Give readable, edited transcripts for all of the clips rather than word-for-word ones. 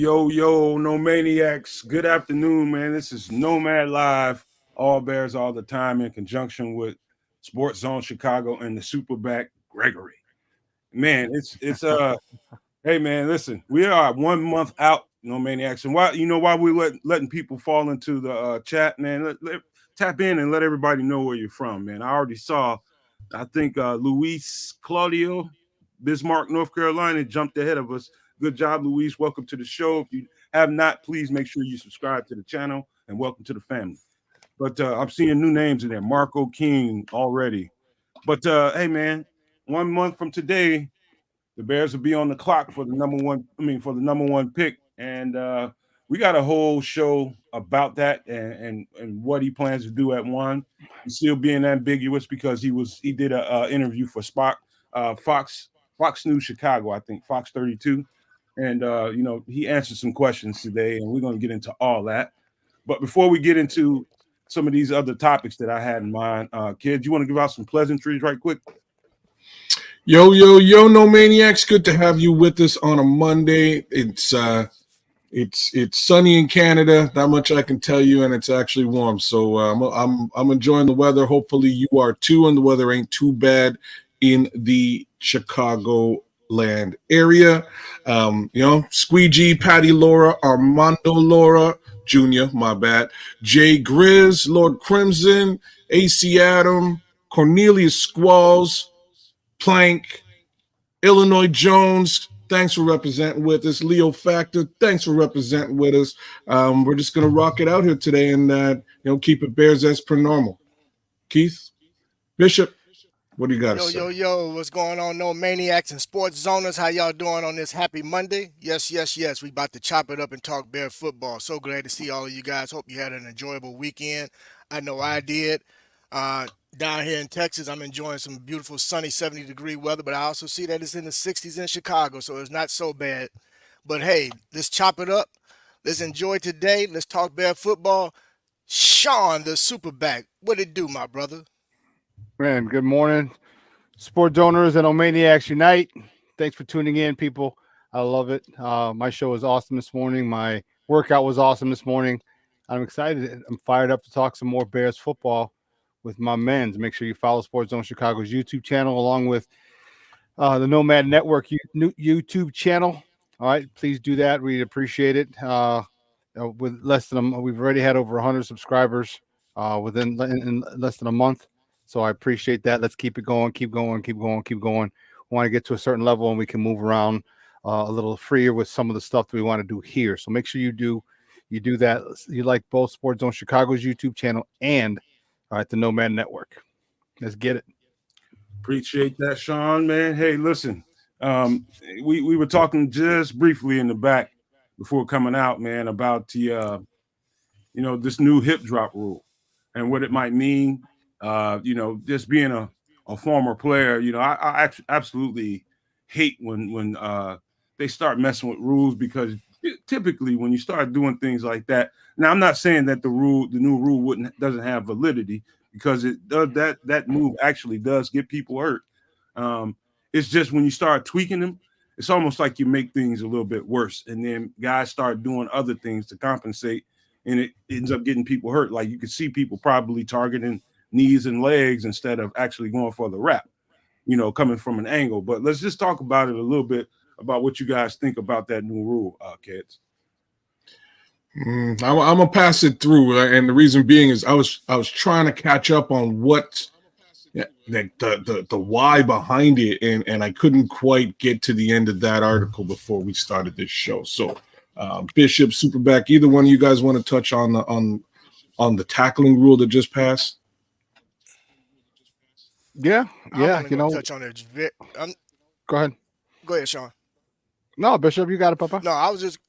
Yo, no maniacs. Good afternoon, man. This is Nomad Live, all bears all the time in conjunction with Sports Zone Chicago and the SuperBack Gregory. Man, it's hey man, listen, we are 1 month out, no maniacs. And why we letting people fall into the chat, man. Tap in and let everybody know where you're from, man. I already saw, I think Luis Claudio, Bismarck, North Carolina, jumped ahead of us. Good job, Luis. Welcome to the show. If you have not, please make sure you subscribe to the channel and welcome to the family. But I'm seeing new names in there. Marco King already. But hey, man, 1 month from today, the Bears will be on the clock for the number one. For the number one pick, and we got a whole show about that and what he plans to do at one. He's still being ambiguous because he did a interview for Fox News Chicago, I think Fox 32, and he answered some questions today, and we're going to get into all that. But before we get into some of these other topics that I had in mind, kids, you want to give out some pleasantries right quick? Yo, no maniacs. Good to have you with us on a Monday. It's sunny in Canada. Not much I can tell you, and it's actually warm. So I'm enjoying the weather. Hopefully you are too, and the weather ain't too bad in the Chicago land area. Squeegee, Patty Laura, Armando Laura Jr., my bad, Jay Grizz, Lord Crimson, AC Adam, Cornelius Squalls, Plank, Illinois Jones, thanks for representing with us. Leo Factor, thanks for representing with us. We're just going to rock it out here today and keep it Bears as per normal. Keith, Bishop, what do you got to say? Yo, what's going on, no maniacs and sports zoners? How y'all doing on this happy Monday? Yes. We about to chop it up and talk Bear football. So glad to see all of you guys. Hope you had an enjoyable weekend. I know I did. Down here in Texas, I'm enjoying some beautiful sunny 70-degree weather, but I also see that it's in the 60s in Chicago, so it's not so bad. But hey, let's chop it up. Let's enjoy today. Let's talk Bear football. Shawn, the SuperBack, what it do, my brother? Man, good morning. Sport donors and Omaniacs Unite. Thanks for tuning in, people. I love it. My show was awesome this morning. My workout was awesome this morning. I'm excited. I'm fired up to talk some more Bears football with my men. Make sure you follow Sports Zone Chicago's YouTube channel along with the Nomad Network YouTube channel. All right, please do that. We'd appreciate it. With less than we've already had over 100 subscribers within in less than a month. So I appreciate that. Let's keep it going, keep going. We want to get to a certain level and we can move around a little freer with some of the stuff that we want to do here. So make sure you do that. You like both Sports Zone Chicago's YouTube channel and the Nomad Network. Let's get it. Appreciate that, Shawn, man. Hey, listen, we were talking just briefly in the back before coming out, man, about the this new hip drop rule and what it might mean. Just being a former player, I absolutely hate when they start messing with rules because typically when you start doing things like that. Now, I'm not saying that the new rule doesn't have validity because it does that move actually does get people hurt. It's just when you start tweaking them, it's almost like you make things a little bit worse, and then guys start doing other things to compensate, and it ends up getting people hurt. Like you can see people probably targeting knees and legs instead of actually going for the wrap, coming from an angle. But let's just talk about it a little bit about what you guys think about that new rule, kids. I'm gonna pass it through, and the reason being is I was trying to catch up on what the why behind it, and I couldn't quite get to the end of that article before we started this show. So, Bishop, SuperBack, either one of you guys want to touch on the tackling rule that just passed? Yeah. Touch on it. Go ahead. Go ahead, Shawn. No, Bishop, you got it, Papa. No, I was just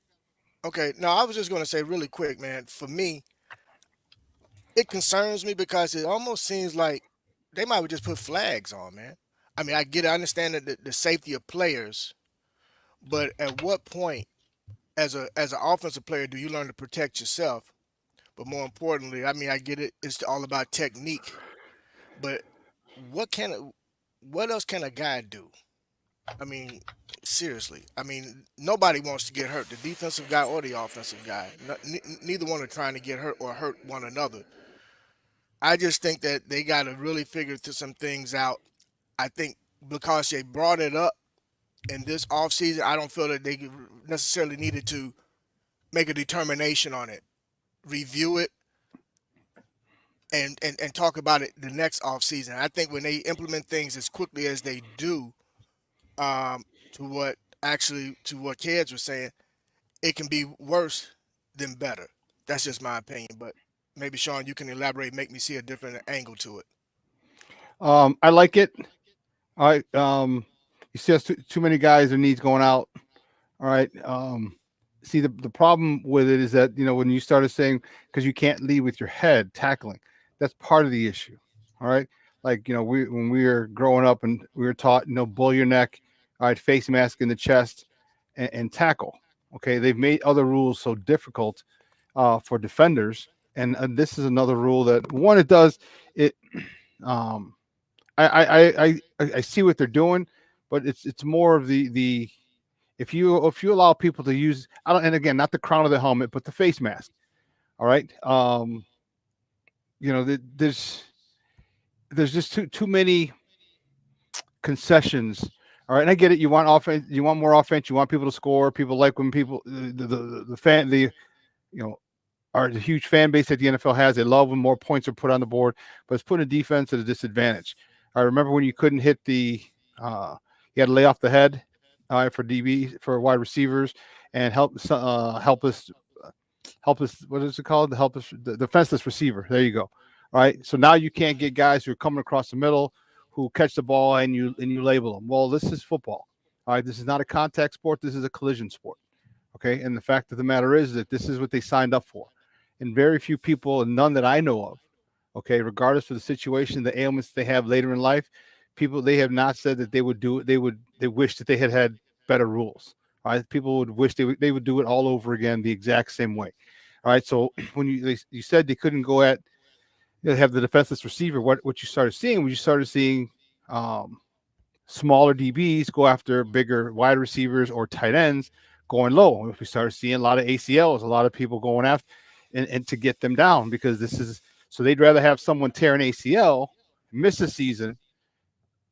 going to say really quick, man. For me, it concerns me because it almost seems like they might just put flags on, man. I mean, I understand that the safety of players, but at what point, as an offensive player, do you learn to protect yourself? But more importantly, I mean, I get it. It's all about technique. But what else can a guy do I mean, seriously. I mean, nobody wants to get hurt, the defensive guy or the offensive guy. Neither one are trying to get hurt or hurt one another. I just think that they got to really figure some things out. I think because they brought it up in this offseason, I don't feel that they necessarily needed to make a determination on it, review it, and talk about it the next offseason. I think when they implement things as quickly as they do, um, to what Kedz was saying, it can be worse than better. That's just my opinion, but maybe Shawn, you can elaborate, make me see a different angle to it. I like it. All right. You see us too many guys, their needs going out. All right. See, the problem with it is that, when you started saying, because you can't lead with your head tackling, that's part of the issue. All right. Like, when we were growing up and we were taught, bull your neck, all right, face mask in the chest and tackle. Okay. They've made other rules so difficult for defenders. And this is another rule that it does it. I see what they're doing, but it's more of the if you allow people to use, and again, not the crown of the helmet, but the face mask. All right. There's just too many concessions. All right, and I get it. You want offense. You want more offense. You want people to score. People like when people the fan are the huge fan base that the NFL has. They love when more points are put on the board, but it's putting a defense at a disadvantage. I remember when you couldn't hit you had to lay off the head for DB for wide receivers and help us. What is it called? The defenseless receiver. There you go. All right. So now you can't get guys who are coming across the middle who catch the ball and you label them. Well, this is football. All right. This is not a contact sport. This is a collision sport. Okay. And the fact of the matter is that this is what they signed up for. And very few people, and none that I know of, okay, regardless of the situation, the ailments they have later in life, they have not said that they would do it. They wish that they had better rules. All right. People would wish they would do it all over again the exact same way. All right. So when you said they couldn't go at, have the defenseless receiver, what you started seeing was you started seeing smaller DBs go after bigger wide receivers or tight ends going low. We started seeing a lot of ACLs, a lot of people going after and to get them down, because so they'd rather have someone tear an ACL, miss a season,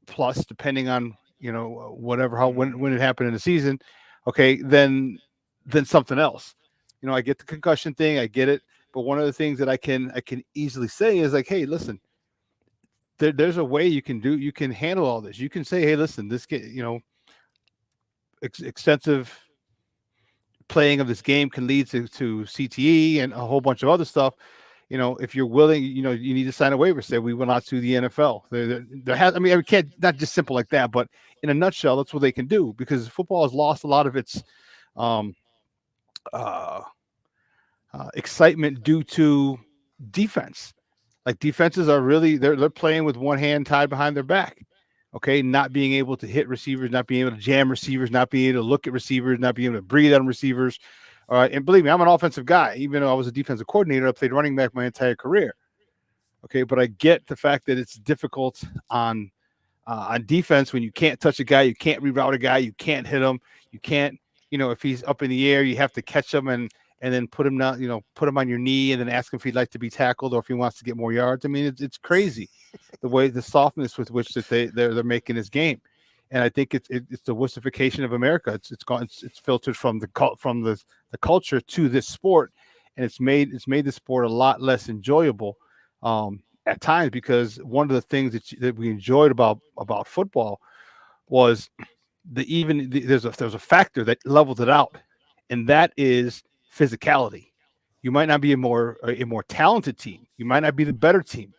plus depending on whatever when it happened in the season, okay, than something else. I get the concussion thing, I get it, but one of the things that I can easily say is like, hey, listen, there's a way you can handle all this. You can say, hey, listen, this extensive playing of this game can lead to CTE and a whole bunch of other stuff. If you're willing, you need to sign a waiver, say we will not sue the NFL. We can't, not just simple like that, but in a nutshell, that's what they can do, because football has lost a lot of its excitement due to defense. Like, defenses are really, they're playing with one hand tied behind their back. Okay, not being able to hit receivers, not being able to jam receivers, not being able to look at receivers, not being able to breathe on receivers. And believe me, I'm an offensive guy. Even though I was a defensive coordinator, I played running back my entire career. Okay, but I get the fact that it's difficult on defense when you can't touch a guy, you can't reroute a guy, you can't hit him, you can't, if he's up in the air, you have to catch him and then put him down, put him on your knee and then ask him if he'd like to be tackled or if he wants to get more yards. I mean, it's crazy the softness with which that they're making this game. And I think it's the wussification of America. It's filtered from the culture to this sport, and it's made the sport a lot less enjoyable at times, because one of the things that we enjoyed about football was there's a factor that leveled it out, and that is physicality. You might not be a more talented team. You might not be the better team,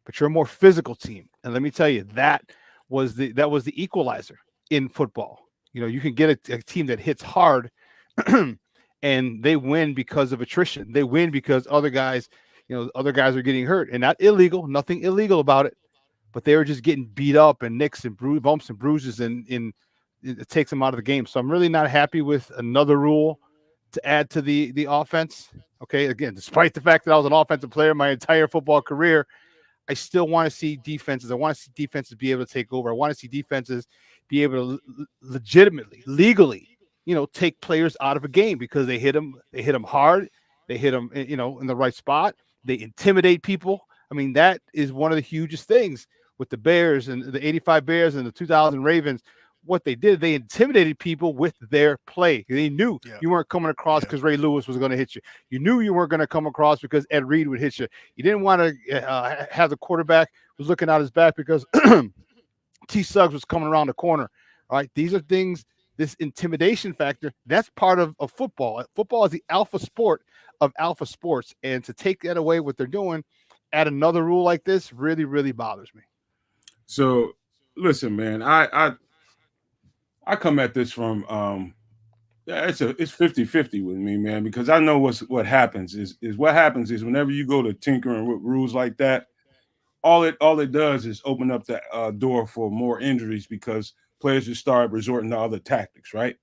but you're a more physical team. And let me tell you, that was the equalizer in football. You can get a team that hits hard and they win because of attrition. They win because other guys are getting hurt, and nothing illegal about it, but they were just getting beat up and nicks and bumps and bruises, and it takes them out of the game. So I'm really not happy with another rule to add to the offense. Okay, again, despite the fact that I was an offensive player my entire football career, I still want to see defenses. I want to see defenses be able to take over. I want to see defenses be able to legitimately, legally, take players out of a game because they hit them hard, they hit them, in the right spot. They intimidate people. I mean, that is one of the hugest things with the Bears and the 85 Bears and the 2000 Ravens. What they did, they intimidated people with their play. They knew you weren't coming across because Ray Lewis was going to hit you. You knew you weren't going to come across because Ed Reed would hit you. You didn't want to have the quarterback was looking out his back because T. Suggs was coming around the corner. All right, these are things, this intimidation factor, that's part of football. Football is the alpha sport of alpha sports. And to take that away, what they're doing, add another rule like this really, really bothers me. So, listen, man, I come at this from it's 50-50 with me, man, because I know what happens is whenever you go to tinkering with rules like that, all it does is open up the door for more injuries because players just start resorting to other tactics, right?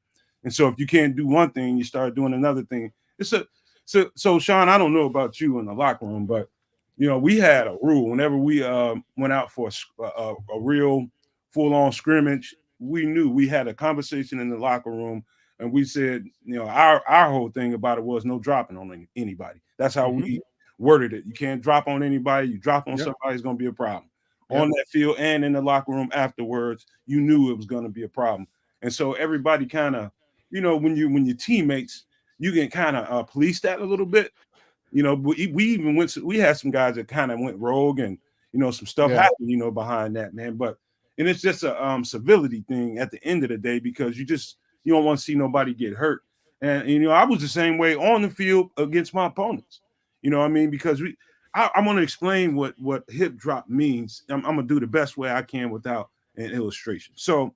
And so if you can't do one thing, you start doing another thing. So Shawn, I don't know about you in the locker room, but we had a rule whenever we went out for a real full-on scrimmage. We knew we had a conversation in the locker room, and we said, our whole thing about it was no dropping on anybody. That's how we worded it. You can't drop on anybody. You drop on somebody, it's going to be a problem. On that field and in the locker room afterwards, you knew it was going to be a problem. And so everybody kind of, when your teammates, you can kind of police that a little bit. We had some guys that kind of went rogue and, some stuff happened, behind that, man. And it's just a civility thing at the end of the day because you don't want to see nobody get hurt. And I was the same way on the field against my opponents. Because I want to explain what hip drop means. I'm going to do the best way I can without an illustration. So,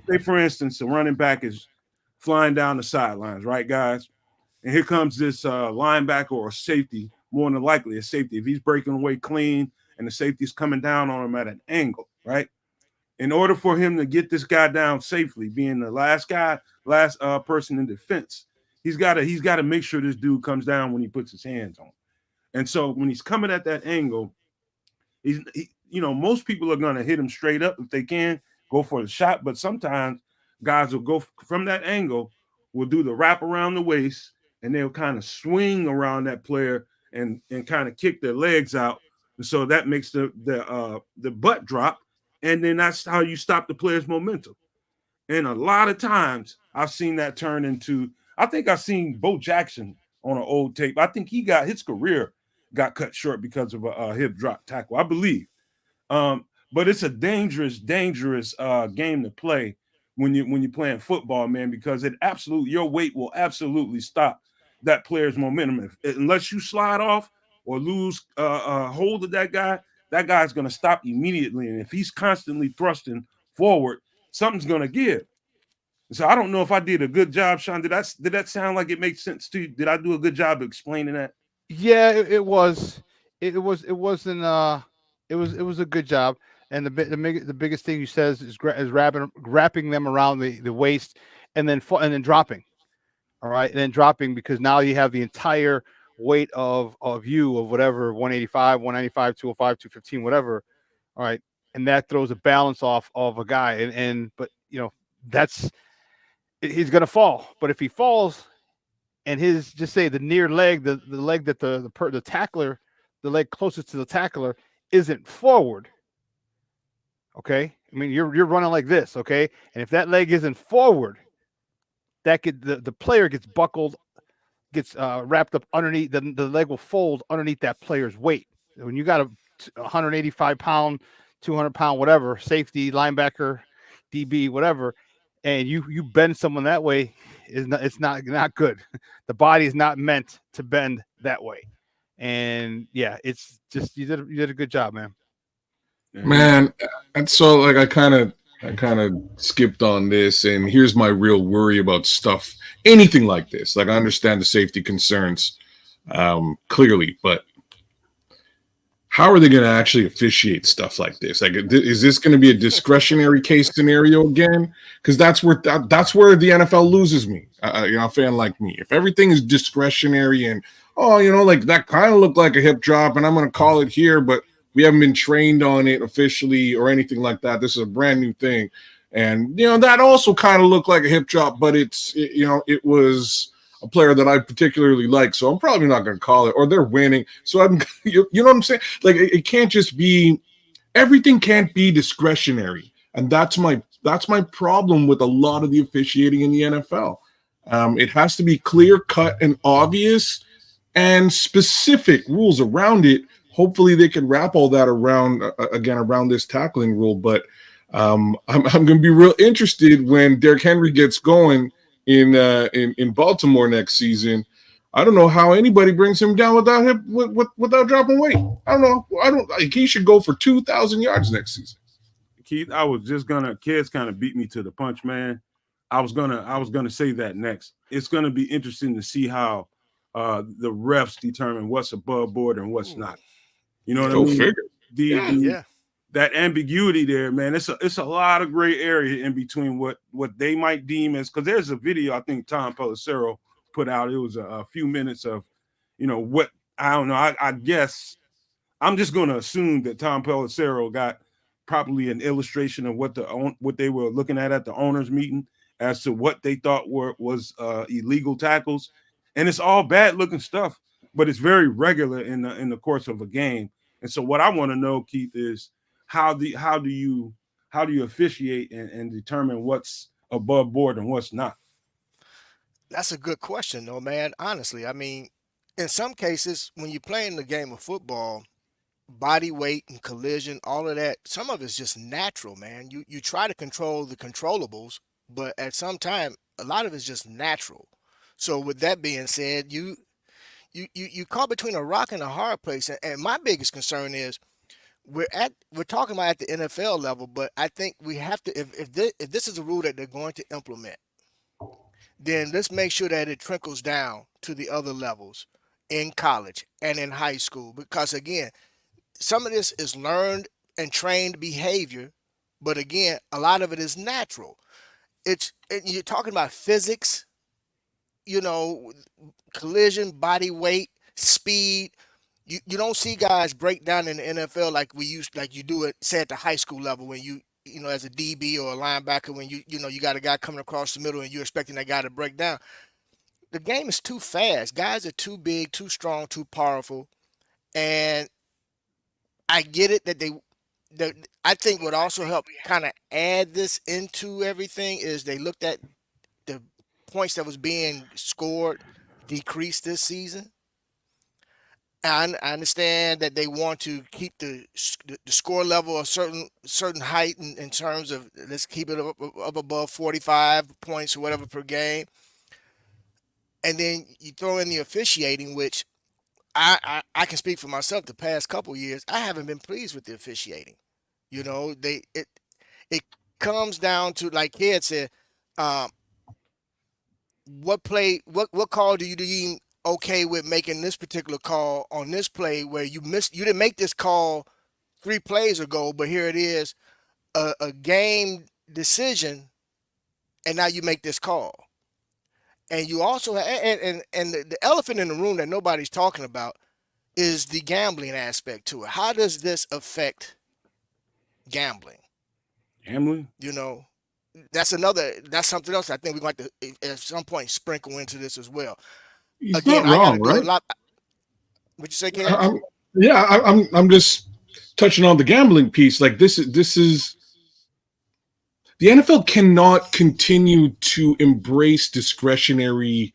say, for instance, the running back is flying down the sidelines, right, guys? And here comes this linebacker or safety, more than likely a safety. If he's breaking away clean and the safety's coming down on him at an angle, right? In order for him to get this guy down safely, being the last person in defense, he's got to make sure this dude comes down when he puts his hands on him. And so when he's coming at that angle, most people are going to hit him straight up if they can, go for the shot. But sometimes guys will go from that angle, will do the wrap around the waist, and they'll kind of swing around that player and kind of kick their legs out. And so that makes the butt drop. And then that's how you stop the player's momentum. And a lot of times I've seen that turn into, I think I've seen Bo Jackson on an old tape. I think his career got cut short because of a hip drop tackle, I believe. But it's a dangerous game to play when you're playing football, man, because your weight will absolutely stop that player's momentum. Unless you slide off or lose hold of that guy's going to stop immediately. And if he's constantly thrusting forward, something's going to give. So I don't know if I did a good job, Shawn. Did that sound like it makes sense to you? Did I do a good job of explaining that? Yeah, it was. It wasn't. It was a good job. And the biggest thing you says is wrapping them around the waist and then dropping. All right, and then dropping because now you have the entire weight of whatever 185, 195, 205, 215, whatever. All right, and that throws a balance off of a guy, but he's gonna fall. But if he falls and the near leg, the leg that the tackler, the leg closest to the tackler isn't forward. Okay, I mean you're running like this, okay, and if that leg isn't forward, the player gets buckled, gets wrapped up underneath. The leg will fold underneath that player's weight. When you got a 185-pound, 200-pound, whatever, safety, linebacker, DB, whatever, and you bend someone that way, it's not good. The body is not meant to bend that way. And yeah, it's just you did a good job, man. Man, and so like I kind of skipped on this, and here's my real worry about stuff, anything like this. Like I understand the safety concerns clearly, but how are they going to actually officiate stuff like this? Like, is this going to be a discretionary case scenario again? Because that's where the NFL loses me. A fan like me. If everything is discretionary and like that kind of looked like a hip drop, and I'm going to call it here, but We haven't been trained on it officially or anything like that. This is a brand new thing. And, that also kind of looked like a hip drop, but it was a player that I particularly like. So I'm probably not going to call it, or they're winning. So you know what I'm saying? Like, it can't just be, everything can't be discretionary. And that's my problem with a lot of the officiating in the NFL. It has to be clear cut and obvious and specific rules around it. Hopefully they can wrap all that around this tackling rule. But I'm going to be real interested when Derrick Henry gets going in Baltimore next season. I don't know how anybody brings him down without dropping weight. I don't know. He should go for 2,000 yards next season. Keith, I was just Kedz kind of beat me to the punch, man. I was gonna say that next. It's gonna be interesting to see how the refs determine what's above board and what's not. You know what I mean? Figure. That ambiguity there, man. It's a lot of gray area in between what they might deem as, because there's a video I think Tom Pelissero put out. It was a few minutes of, what I don't know. I guess I'm just going to assume that Tom Pelissero got probably an illustration of what they were looking at the owners' meeting as to what they thought was illegal tackles, and it's all bad looking stuff, but it's very regular in the course of a game. And so what I want to know, Keith, is how do you officiate and determine what's above board and what's not? That's a good question, though, man. Honestly, I mean, in some cases, when you're playing the game of football, body weight and collision, all of that, some of it's just natural, man. You try to control the controllables, but at some time, a lot of it's just natural. So with that being said, you caught between a rock and a hard place, and my biggest concern is we're talking about at the NFL level, but I think we have to, if this is a rule that they're going to implement, then let's make sure that it trickles down to the other levels in college and in high school, because again, some of this is learned and trained behavior, but again, a lot of it is natural. You're talking about physics, collision, body weight, speed. You don't see guys break down in the NFL like you do it, say, at the high school level, when as a DB or a linebacker, when you got a guy coming across the middle and you're expecting that guy to break down. The game is too fast. Guys are too big, too strong, too powerful, and I get it that I think what also helped kind of add this into everything is they looked at the points that was being scored decreased this season. And I understand that they want to keep the score level a certain height in terms of, let's keep it up above 45 points or whatever per game. And then you throw in the officiating, which I can speak for myself. The past couple years, I haven't been pleased with the officiating. It comes down to, like Kedz said, what call do you deem okay with making this particular call on this play where you didn't make this call 3 plays ago, but here it is, a game decision, and now you make this call. And you also and the elephant in the room that nobody's talking about is the gambling aspect to it. How does this affect gambling? That's something else I think we're going to at some point sprinkle into this as well. He's again, not wrong, right? What'd you say, Kedz? I'm just touching on the gambling piece. Like this is the NFL cannot continue to embrace discretionary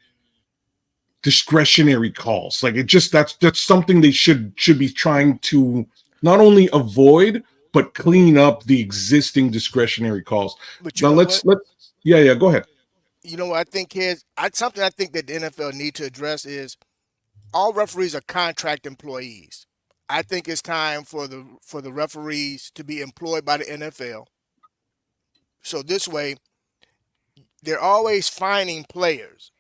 calls. Like that's something they should be trying to not only avoid but clean up the existing discretionary calls. But now let's go ahead. You know what I think, Kedz? Something I think that the NFL need to address is all referees are contract employees. I think it's time for the referees to be employed by the NFL. So this way, they're always fining players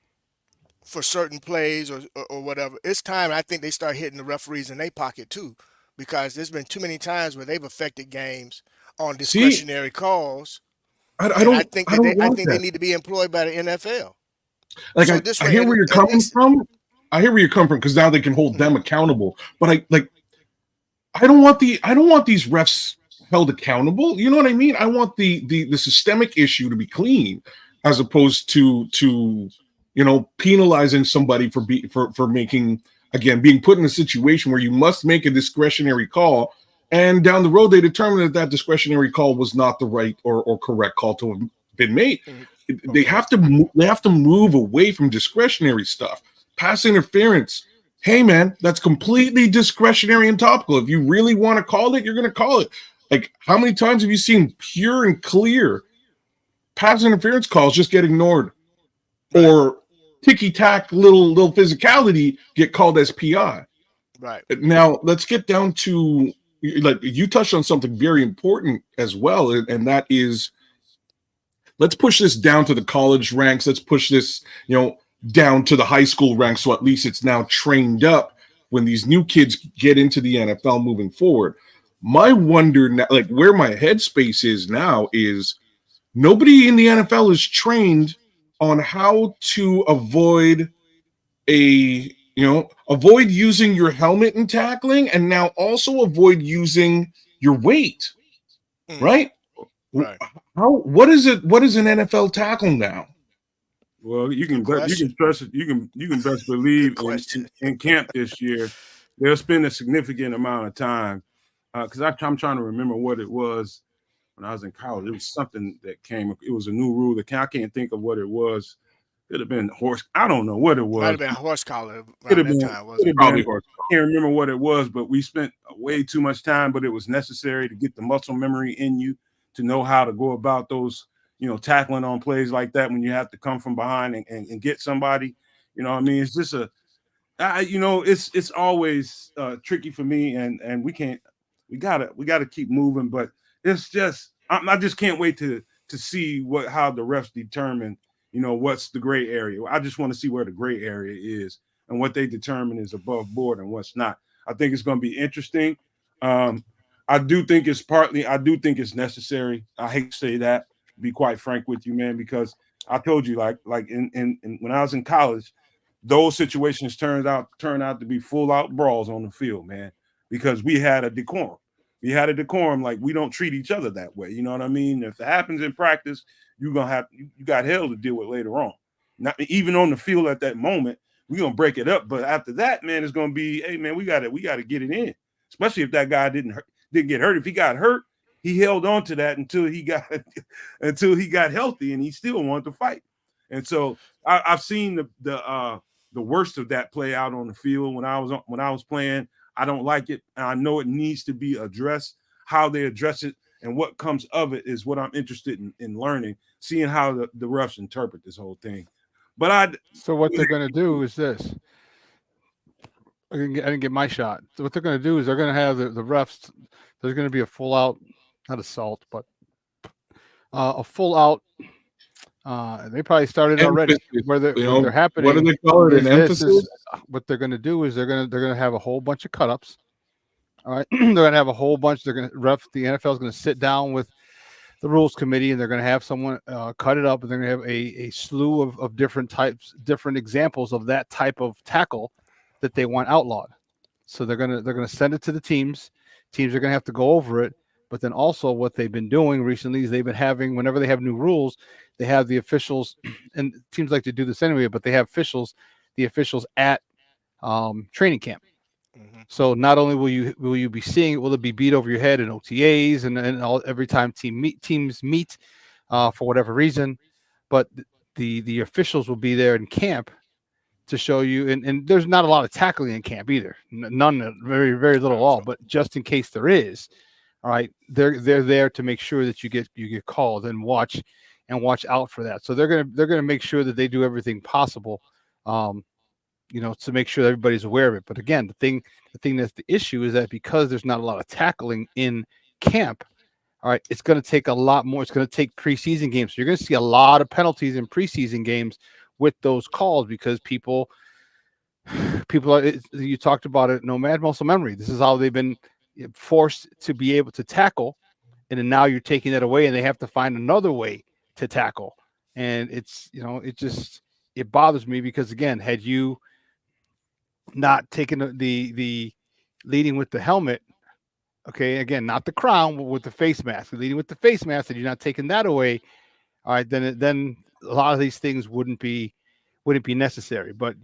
for certain plays or whatever. It's time, I think, they start hitting the referees in their pocket too, because there's been too many times where they've affected games on discretionary calls. I think they need to be employed by the NFL. Like, so I hear where you're coming from. I hear where you're coming from, because now they can hold them accountable. But I don't want these refs held accountable. You know what I mean? I want the systemic issue to be clean, as opposed to penalizing somebody for making, again, being put in a situation where you must make a discretionary call, and down the road they determine that discretionary call was not the right or correct call to have been made. They have to move away from discretionary stuff. Pass interference, hey man, that's completely discretionary and topical. If you really want to call it, you're going to call it. Like, how many times have you seen pure and clear pass interference calls just get ignored, or ticky-tack little physicality get called as PI? Right. Now let's get down to, like, you touched on something very important as well, and that is, let's push this down to the college ranks. Let's push this, down to the high school ranks, so at least it's now trained up when these new kids get into the NFL moving forward. My wonder now, like, where my headspace is now, is nobody in the NFL is trained on how to avoid avoid using your helmet in tackling, and now also avoid using your weight, right? What is an NFL tackle now? Well, you can trust it. You can best believe in camp this year, they'll spend a significant amount of time, because I'm trying to remember what it was when I was in college. It was something that came. It was a new rule that I can't think of what it was. Could have been horse. I don't know what it was. Might have been horse collar around that time. Was it? Probably horse. I can't remember what it was, but we spent way too much time. But it was necessary to get the muscle memory in you to know how to go about those, tackling on plays like that when you have to come from behind and get somebody. You know what I mean? It's just it's always tricky for me, and we gotta keep moving. But it's just I just can't wait to see how the refs determine, what's the gray area. I just want to see where the gray area is and what they determine is above board and what's not. I think it's going to be interesting. I do think it's necessary. I hate to say that, to be quite frank with you, man, because I told you, like in when I was in college, those situations turn out to be full out brawls on the field, man, because we had a decorum. Like, we don't treat each other that way. You know what I mean? If it happens in practice, you got hell to deal with later on. Not even on the field at that moment, we're gonna break it up. But after that, man, it's gonna be, hey man, we gotta get it in. Especially if that guy didn't get hurt. If he got hurt, he held on to that until he got healthy, and he still wanted to fight. And so I've seen the worst of that play out on the field when I was playing. I don't like it, and I know it needs to be addressed. How they address it and what comes of it is what I'm interested in learning, seeing how the refs interpret this whole thing. But so what they're going to do is this. I didn't get my shot. So what they're going to do is they're going to have the refs. There's going to be a full out, not assault, but a full out. They probably started already. Where they're happening. What do they call it? An emphasis. What they're going to do is they're going to have a whole bunch of cut-ups. All right, they're going to have a whole bunch. They're going to the NFL is going to sit down with the rules committee, and they're going to have someone cut it up, and they're going to have a slew of different types, different examples of that type of tackle that they want outlawed. So they're going to send it to the teams. Teams are going to have to go over it. But then also what they've been doing recently is they've been having, whenever they have new rules, they have the officials, and teams like to do this anyway, but they have the officials at training camp. Mm-hmm. So not only will you be seeing it, will it be beat over your head in OTAs and every time teams meet for whatever reason, but the officials will be there in camp to show you, and there's not a lot of tackling in camp either, none, very very little all, but just in case there is, all right, they're there to make sure that you get called and watch out for that. So they're gonna make sure that they do everything possible, to make sure everybody's aware of it. But again, the thing that's the issue is that because there's not a lot of tackling in camp, all right, it's going to take a lot more. It's going to take preseason games. So you're going to see a lot of penalties in preseason games with those calls because people are, you talked about it, Nomad, muscle memory. This is how they've been forced to be able to tackle. And then now you're taking that away and they have to find another way to tackle. And it's, it bothers me because, again, had you not taken the leading with the helmet, Okay, again, not the crown, but with the face mask. Leading with the face mask, and you're not taking that away. All right, then a lot of these things wouldn't be necessary. But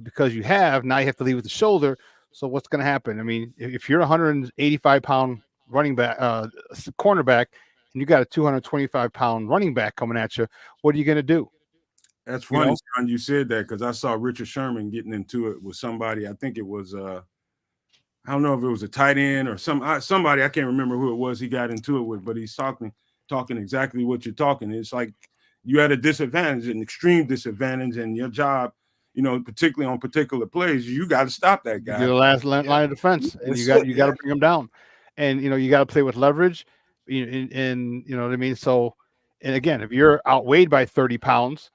because you have now, you have to lead with the shoulder. So what's going to happen? I mean, if you're a 185-pound running back, cornerback, and you got a 225-pound running back coming at you, what are you going to do? That's funny, Shawn, you said that, because I saw Richard Sherman getting into it with somebody. I think it was I don't know if it was a tight end or somebody. I can't remember who it was he got into it with, but he's talking exactly what you're talking. It's like you had a disadvantage, an extreme disadvantage, and your job, particularly on particular plays, you got to stop that guy. You're the last line of defense, and you got to bring him down, and you got to play with leverage, and you know what I mean. So, and again, if you're outweighed by 30 pounds,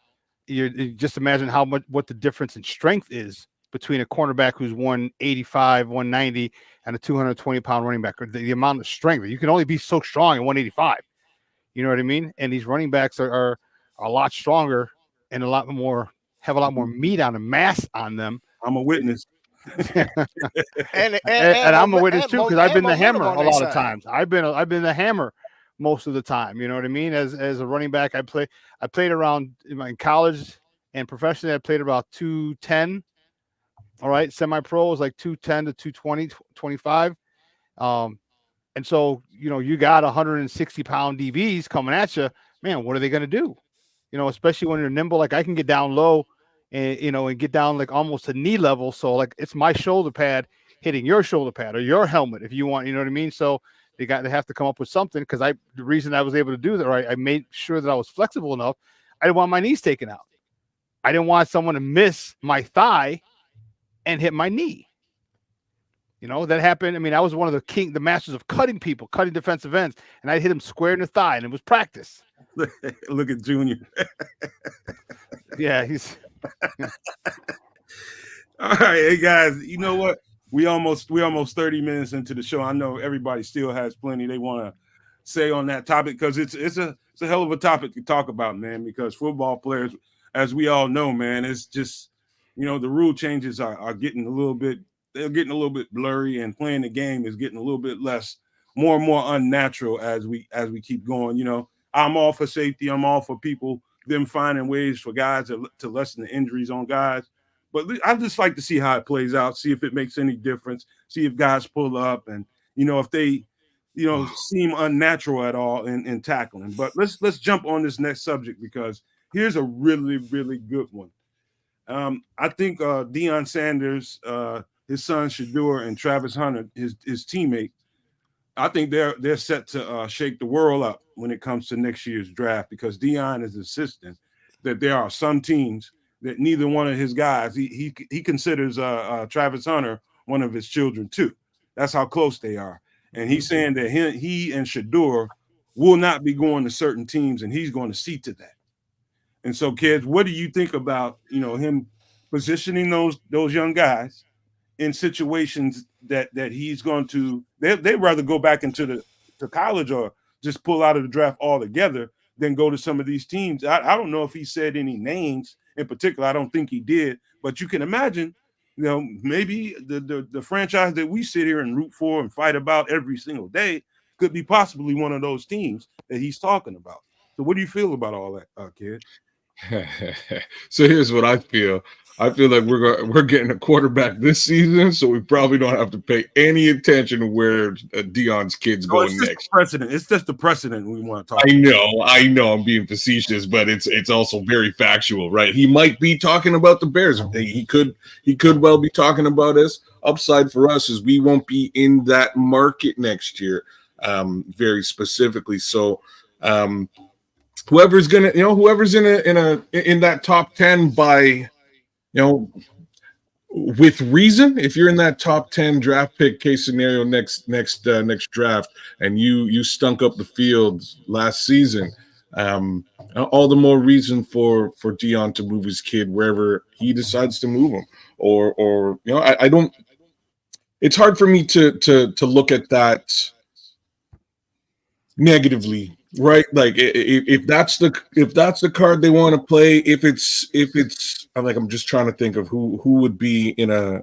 you just imagine what the difference in strength is between a cornerback who's 185, 190, and a 220-pound running back. Or the amount of strength. You can only be so strong at 185. You know what I mean? And these running backs are a lot stronger and have a lot more meat on them, mass on them. I'm a witness. and I'm a witness too, because I've been the hammer a lot of times. I've been the hammer most of the time. You know what I mean? As a running back, I played around in college and professionally. I played about 210. All right, semi-pro was like 210 to 220, 25. And so, you got 160-pound DBs coming at you. Man, what are they going to do? Especially when you're nimble. Like I can get down low and get down like almost to knee level. So like it's my shoulder pad hitting your shoulder pad or your helmet if you want, you know what I mean? So they have to come up with something, because the reason I was able to do that, right, I made sure that I was flexible enough. I didn't want my knees taken out. I didn't want someone to miss my thigh and hit my knee. That happened. I mean, I was one of the masters of cutting defensive ends, and I hit him square in the thigh, and it was practice. Look at Junior. Yeah, he's. All right, hey guys, you know what? We almost 30 minutes into the show. I know everybody still has plenty they want to say on that topic, because it's a hell of a topic to talk about, man. Because football players, as we all know, man, it's just the rule changes are getting a little bit. They're getting a little bit blurry, and playing the game is getting a little bit more and more unnatural as we keep going. I'm all for safety. I'm all for them finding ways for guys to lessen the injuries on guys. But I'd just like to see how it plays out, see if it makes any difference, see if guys pull up, and if they seem unnatural at all in tackling. But let's jump on this next subject, because here's a really, really good one. I think Deion Sanders, his son Shador, and Travis Hunter, his teammate, I think they're set to shake the world up when it comes to next year's draft, because Deion is insistent that there are some teams that neither one of his guys, he considers Travis Hunter one of his children too. That's how close they are. And he's saying that he and Shador will not be going to certain teams, and he's going to see to that. And so, kids, what do you think about him positioning those young guys in situations that he's going to they'd rather go back into college or just pull out of the draft altogether than go to some of these teams? I don't know if he said any names in particular. I don't think he did, but you can imagine, maybe the franchise that we sit here and root for and fight about every single day could be possibly one of those teams that he's talking about. So what do you feel about all that, kid? So here's what I feel. I feel like we're getting a quarterback this season, so we probably don't have to pay any attention to where Deion's kid's going next. It's just the precedent we want to talk about. I know I'm being facetious, but it's also very factual, right? He might be talking about the Bears. He could well be talking about us. Upside for us is we won't be in that market next year, very specifically. So whoever's in that top 10 by with reason, if you're in that top 10 draft pick case scenario next draft, and you stunk up the field last season, all the more reason for Deion to move his kid wherever he decides to move him. Or I don't. It's hard for me to look at that negatively, right? Like if that's the card they want to play, if it's I'm just trying to think of who would be in a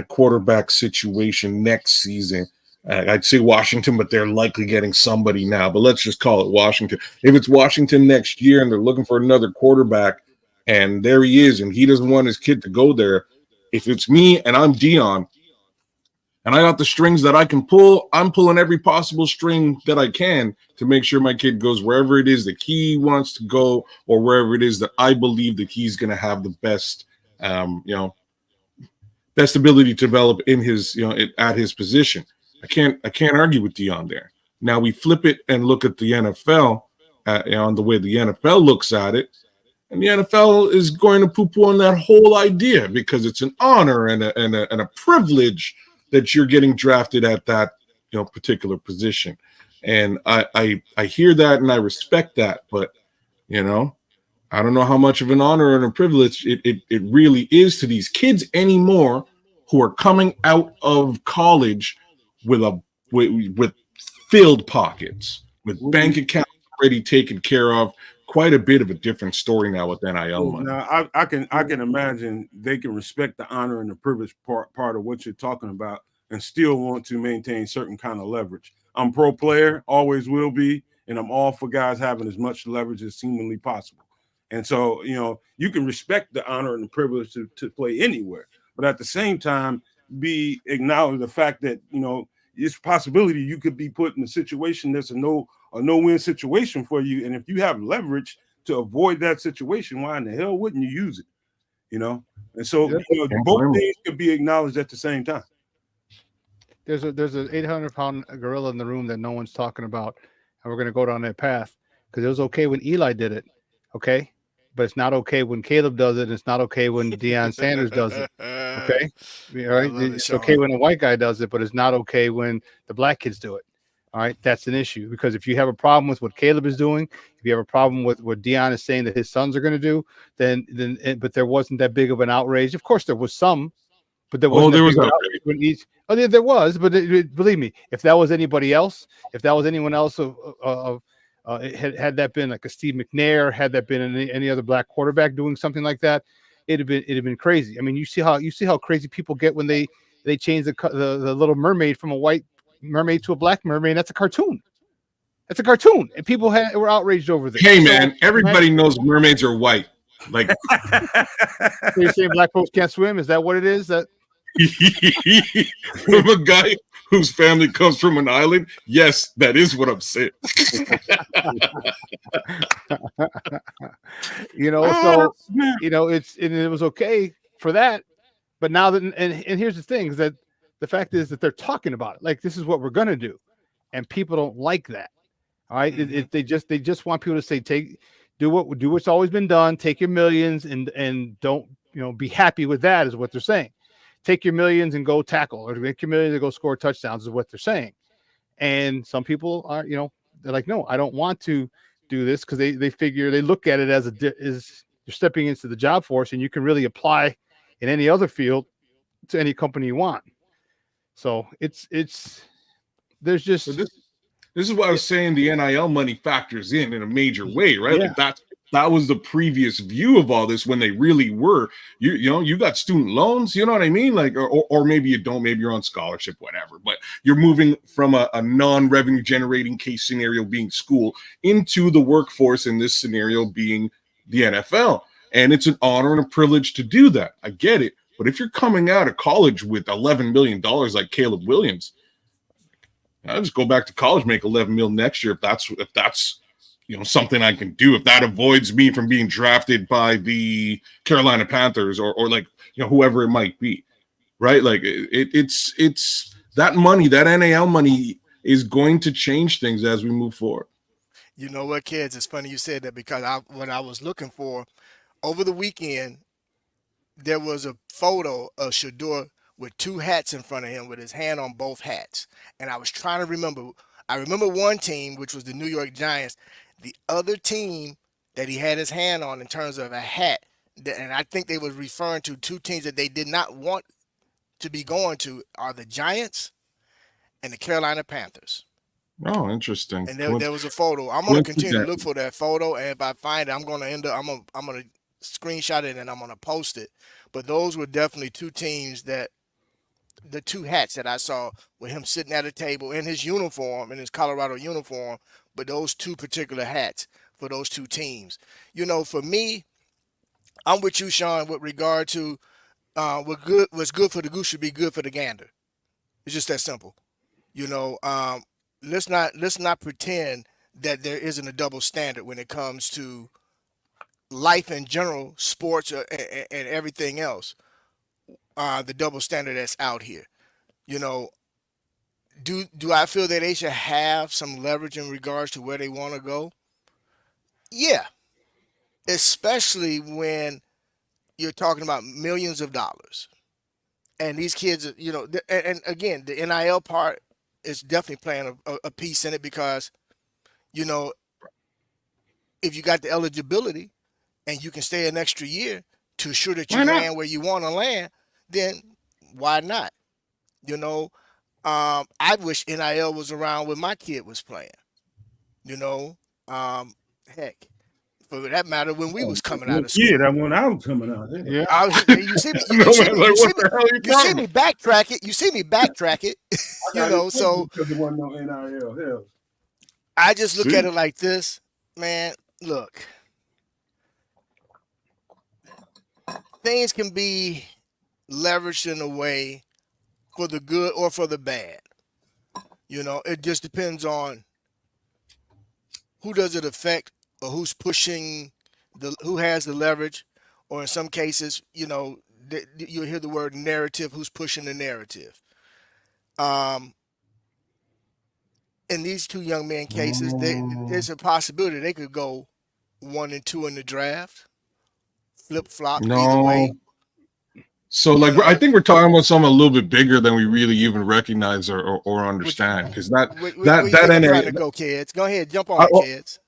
quarterback situation next season. I'd say Washington, but they're likely getting somebody now. But let's just call it Washington. If it's Washington next year and they're looking for another quarterback, and there he is, and he doesn't want his kid to go there, if it's me and I'm Dion, and I got the strings that I can pull, I'm pulling every possible string that I can to make sure my kid goes wherever it is that he wants to go, or wherever it is that I believe that he's going to have the best, best ability to develop in his, at his position. I can't argue with Dion there. Now we flip it and look at the NFL, on the way the NFL looks at it. And the NFL is going to poo-poo on that whole idea because it's an honor and a privilege that you're getting drafted at that particular position. And I hear that and I respect that, but I don't know how much of an honor and a privilege it really is to these kids anymore who are coming out of college with filled pockets, with bank accounts already taken care of. Quite a bit of a different story now with NIL money. Now, I can imagine they can respect the honor and the privilege part of what you're talking about and still want to maintain certain kind of leverage. I'm pro player, always will be, and I'm all for guys having as much leverage as seemingly possible. And so, you can respect the honor and the privilege to play anywhere, but at the same time, be acknowledge the fact that, it's a possibility you could be put in a situation that's a no-win situation for you. And if you have leverage to avoid that situation, why in the hell wouldn't you use it? And so both things could be acknowledged at the same time. There's an 800-pound gorilla in the room that no one's talking about, and we're going to go down that path because it was okay when Eli did it, okay? But it's not okay when Caleb does it, and it's not okay when Deion Sanders does it, okay? All right, it's okay when a white guy does it, but it's not okay when the black kids do it. All right, that's an issue because if you have a problem with what Caleb is doing, if you have a problem with what Deion is saying that his sons are going to do, but there wasn't that big of an outrage. Of course, there was some, but there wasn't. There was outrage when each. Oh, there was, but believe me, if that was anybody else, if that was anyone else had that been like a Steve McNair, had that been any other black quarterback doing something like that, it'd have been crazy. I mean, you see how crazy people get when they change the Little Mermaid from a white mermaid to a black mermaid. That's a cartoon. That's a cartoon, and people were outraged over this. Hey, man, everybody knows mermaids are white. Like, so you're saying black folks can't swim? Is that what it is? That from a guy whose family comes from an island? Yes, that is what I'm saying. It was okay for that, but now that and here's the thing: is that the fact is that they're talking about it like this is what we're gonna do, and people don't like that. All right, they just want people to say do what's always been done, take your millions and don't be happy with that is what they're saying. Take your millions and go tackle, or make your millions and go score touchdowns is what they're saying. And some people are, they're like, no, I don't want to do this because they figure they look at it as you're stepping into the job force and you can really apply in any other field to any company you want. So there's just this is what I was saying. The NIL money factors in a major way, right? Yeah. Like that was the previous view of all this when they really were. You got student loans, you know what I mean? Like, or maybe you don't, maybe you're on scholarship, whatever. But you're moving from a non-revenue generating case scenario being school into the workforce in this scenario being the NFL. And it's an honor and a privilege to do that. I get it. But if you're coming out of college with $11 million like Caleb Williams, I'll just go back to college, make 11 mil next year. If that's something I can do, if that avoids me from being drafted by the Carolina Panthers or like, whoever it might be, right? Like it's that money, that NIL money is going to change things as we move forward. You know what, kids? It's funny you said that because what I was looking for over the weekend, there was a photo of Shador with two hats in front of him with his hand on both hats. And I was trying to remember. I remember one team, which was the New York Giants. The other team that he had his hand on in terms of a hat, and I think they were referring to two teams that they did not want to be going to, are the Giants and the Carolina Panthers. Oh, interesting. And there was a photo. I'm going to continue to look for that photo, and if I find it, I'm going to screenshot it and I'm going to post it. But those were definitely two teams that the two hats that I saw with him sitting at a table in his uniform, in his Colorado uniform, but those two particular hats for those two teams. For me, I'm with you, Shawn, with regard to what's good for the goose should be good for the gander. It's just that simple. You know, um, let's not pretend that there isn't a double standard when it comes to life in general, sports, and everything else. The double standard that's out here. You know, do I feel that they should have some leverage in regards to where they want to go? Yeah, especially when you're talking about millions of dollars, and these kids, and again, the NIL part is definitely playing a piece in it because you know if you got the eligibility and you can stay an extra year to ensure that you Why not? land where you want to land, then why not? You know, I wish NIL was around when my kid was playing. You know, heck, for that matter, when we was coming out of Yeah, school. that one I was coming out. Yeah. You see me, No, man, like, what the hell are you you see talking me backtrack it. You see me backtrack it. So because there wasn't no NIL. Hell, I just look See? at it like this, man. Look, things can be leveraged in a way for the good or for the bad. It just depends on who does it affect or who's pushing who has the leverage, or in some cases, you'll hear the word narrative, who's pushing the narrative. Um, in these two young men cases, there's a possibility they could go 1 and 2 in the draft, flip flop either way. No. So, like, I think we're talking about something a little bit bigger than we really even recognize or understand. Because Where you think I'm trying to go, kids? Go ahead, jump on it, kids.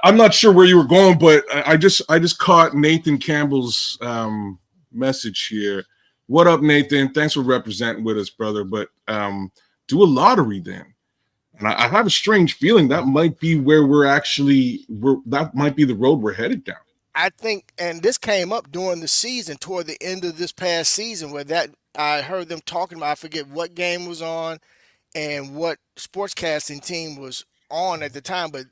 I'm not sure where you were going, but I just caught Nathan Campbell's message here. What up, Nathan? Thanks for representing with us, brother. But do a lottery then. And I have a strange feeling that might be where that might be the road we're headed down. I think, and this came up during the season, toward the end of this past season, where I heard them talking about, I forget what game was on and what sportscasting team was on at the time, but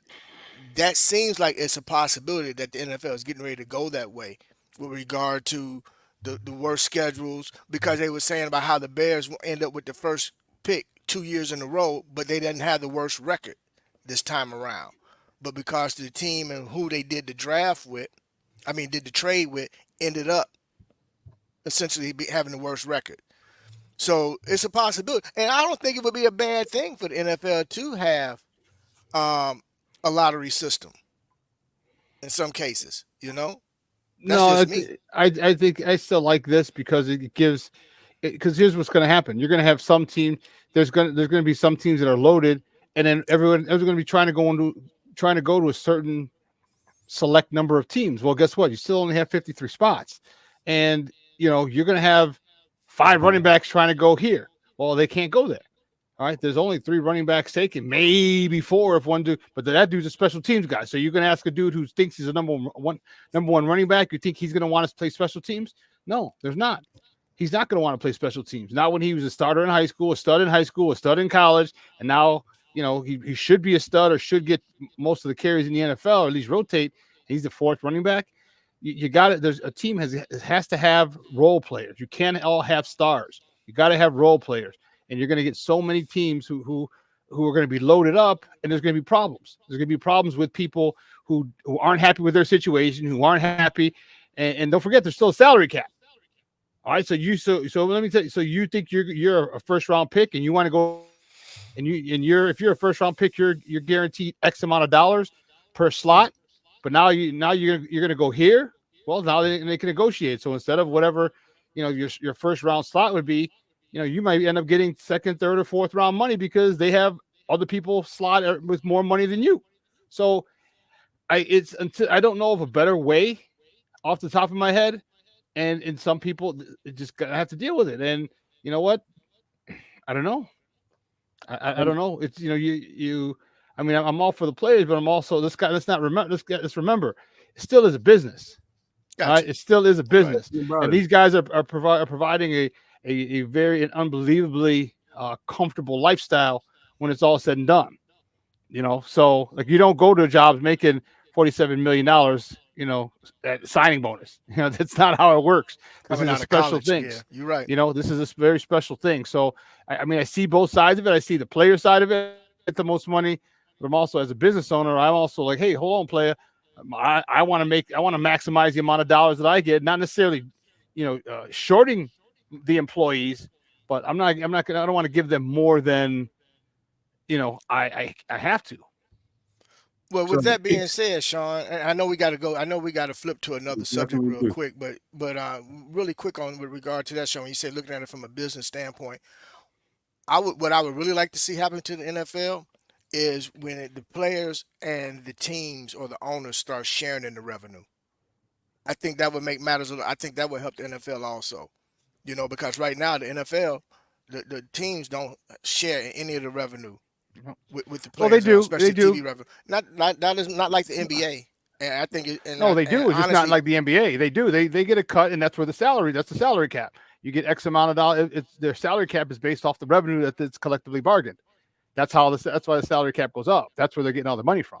that seems like it's a possibility that the NFL is getting ready to go that way with regard to the worst schedules, because they were saying about how the Bears will end up with the first pick 2 years in a row, but they didn't have the worst record this time around. But because the team and who they did the trade with, ended up essentially having the worst record. So it's a possibility. And I don't think it would be a bad thing for the NFL to have a lottery system in some cases, That's No, just me. I think I still like this because it gives. Because here's what's going to happen: you're going to have some team. There's going to be some teams that are loaded, and then everyone's going to be trying to go to a certain select number of teams. Well, guess what? You still only have 53 spots, and you're going to have 5 running backs trying to go here. Well, they can't go there. All right, there's only 3 running backs taken, maybe 4 if one dude, but that dude's a special teams guy. So you're going to ask a dude who thinks he's a number one running back, you think he's going to want to play special teams? No, there's not. He's not going to want to play special teams. Not when he was a starter in high school, a stud in high school, a stud in college, and now he should be a stud or should get most of the carries in the NFL, or at least rotate. He's the 4th running back. You got it. There's a team has to have role players. You can't all have stars. You got to have role players. And you're going to get so many teams who are going to be loaded up, and there's going to be problems. There's going to be problems with people who aren't happy with their situation, who aren't happy, and don't forget there's still a salary cap. All right, so let me tell you. So you think you're a first round pick, and you want to go, and if you're a first round pick, you're guaranteed X amount of dollars per slot, but now you're going to go here. Well, now they can negotiate. So instead of whatever your first round slot would be, you might end up getting 2nd, 3rd, or 4th round money because they have other people slot with more money than you. So I don't know of a better way off the top of my head. And some people just gotta have to deal with it. And you know what? I don't know. I don't know. It's I mean, I'm all for the players, but I'm also let's remember, it still is a business. Gotcha. Right? It still is a business. Right. And these guys are providing a very and unbelievably comfortable lifestyle when it's all said and done. So like you don't go to jobs making $47 million, at signing bonus. That's not how it works. This Coming is a out of special college, thing. yeah, you're right. This is a very special thing. So I mean, I see both sides of it. I see the player side of it, get the most money, but I'm also, as a business owner, I'm also like, hey, hold on, player. I want to maximize the amount of dollars that I get, not necessarily, shorting the employees, but I don't want to give them more than, I have to. Well, So with that being said, Shawn, and I know we got to go. I know we got to flip to another subject Definitely real do. quick, but really quick on with regard to that, Shawn. You said looking at it from a business standpoint, what I would really like to see happen to the NFL is when the players and the teams or the owners start sharing in the revenue. I think that would make matters. I think that would help the NFL also. Because right now the NFL, the teams don't share in any of the revenue with the Well, they players, do. especially They do. TV revenue. Not like the NBA. And I think it, and No, I, they and do. It's just not honestly, like the NBA. They do. They get a cut, and that's the salary cap. You get X amount of dollars. Their salary cap is based off the revenue that's collectively bargained. That's why the salary cap goes up. That's where they're getting all the money from.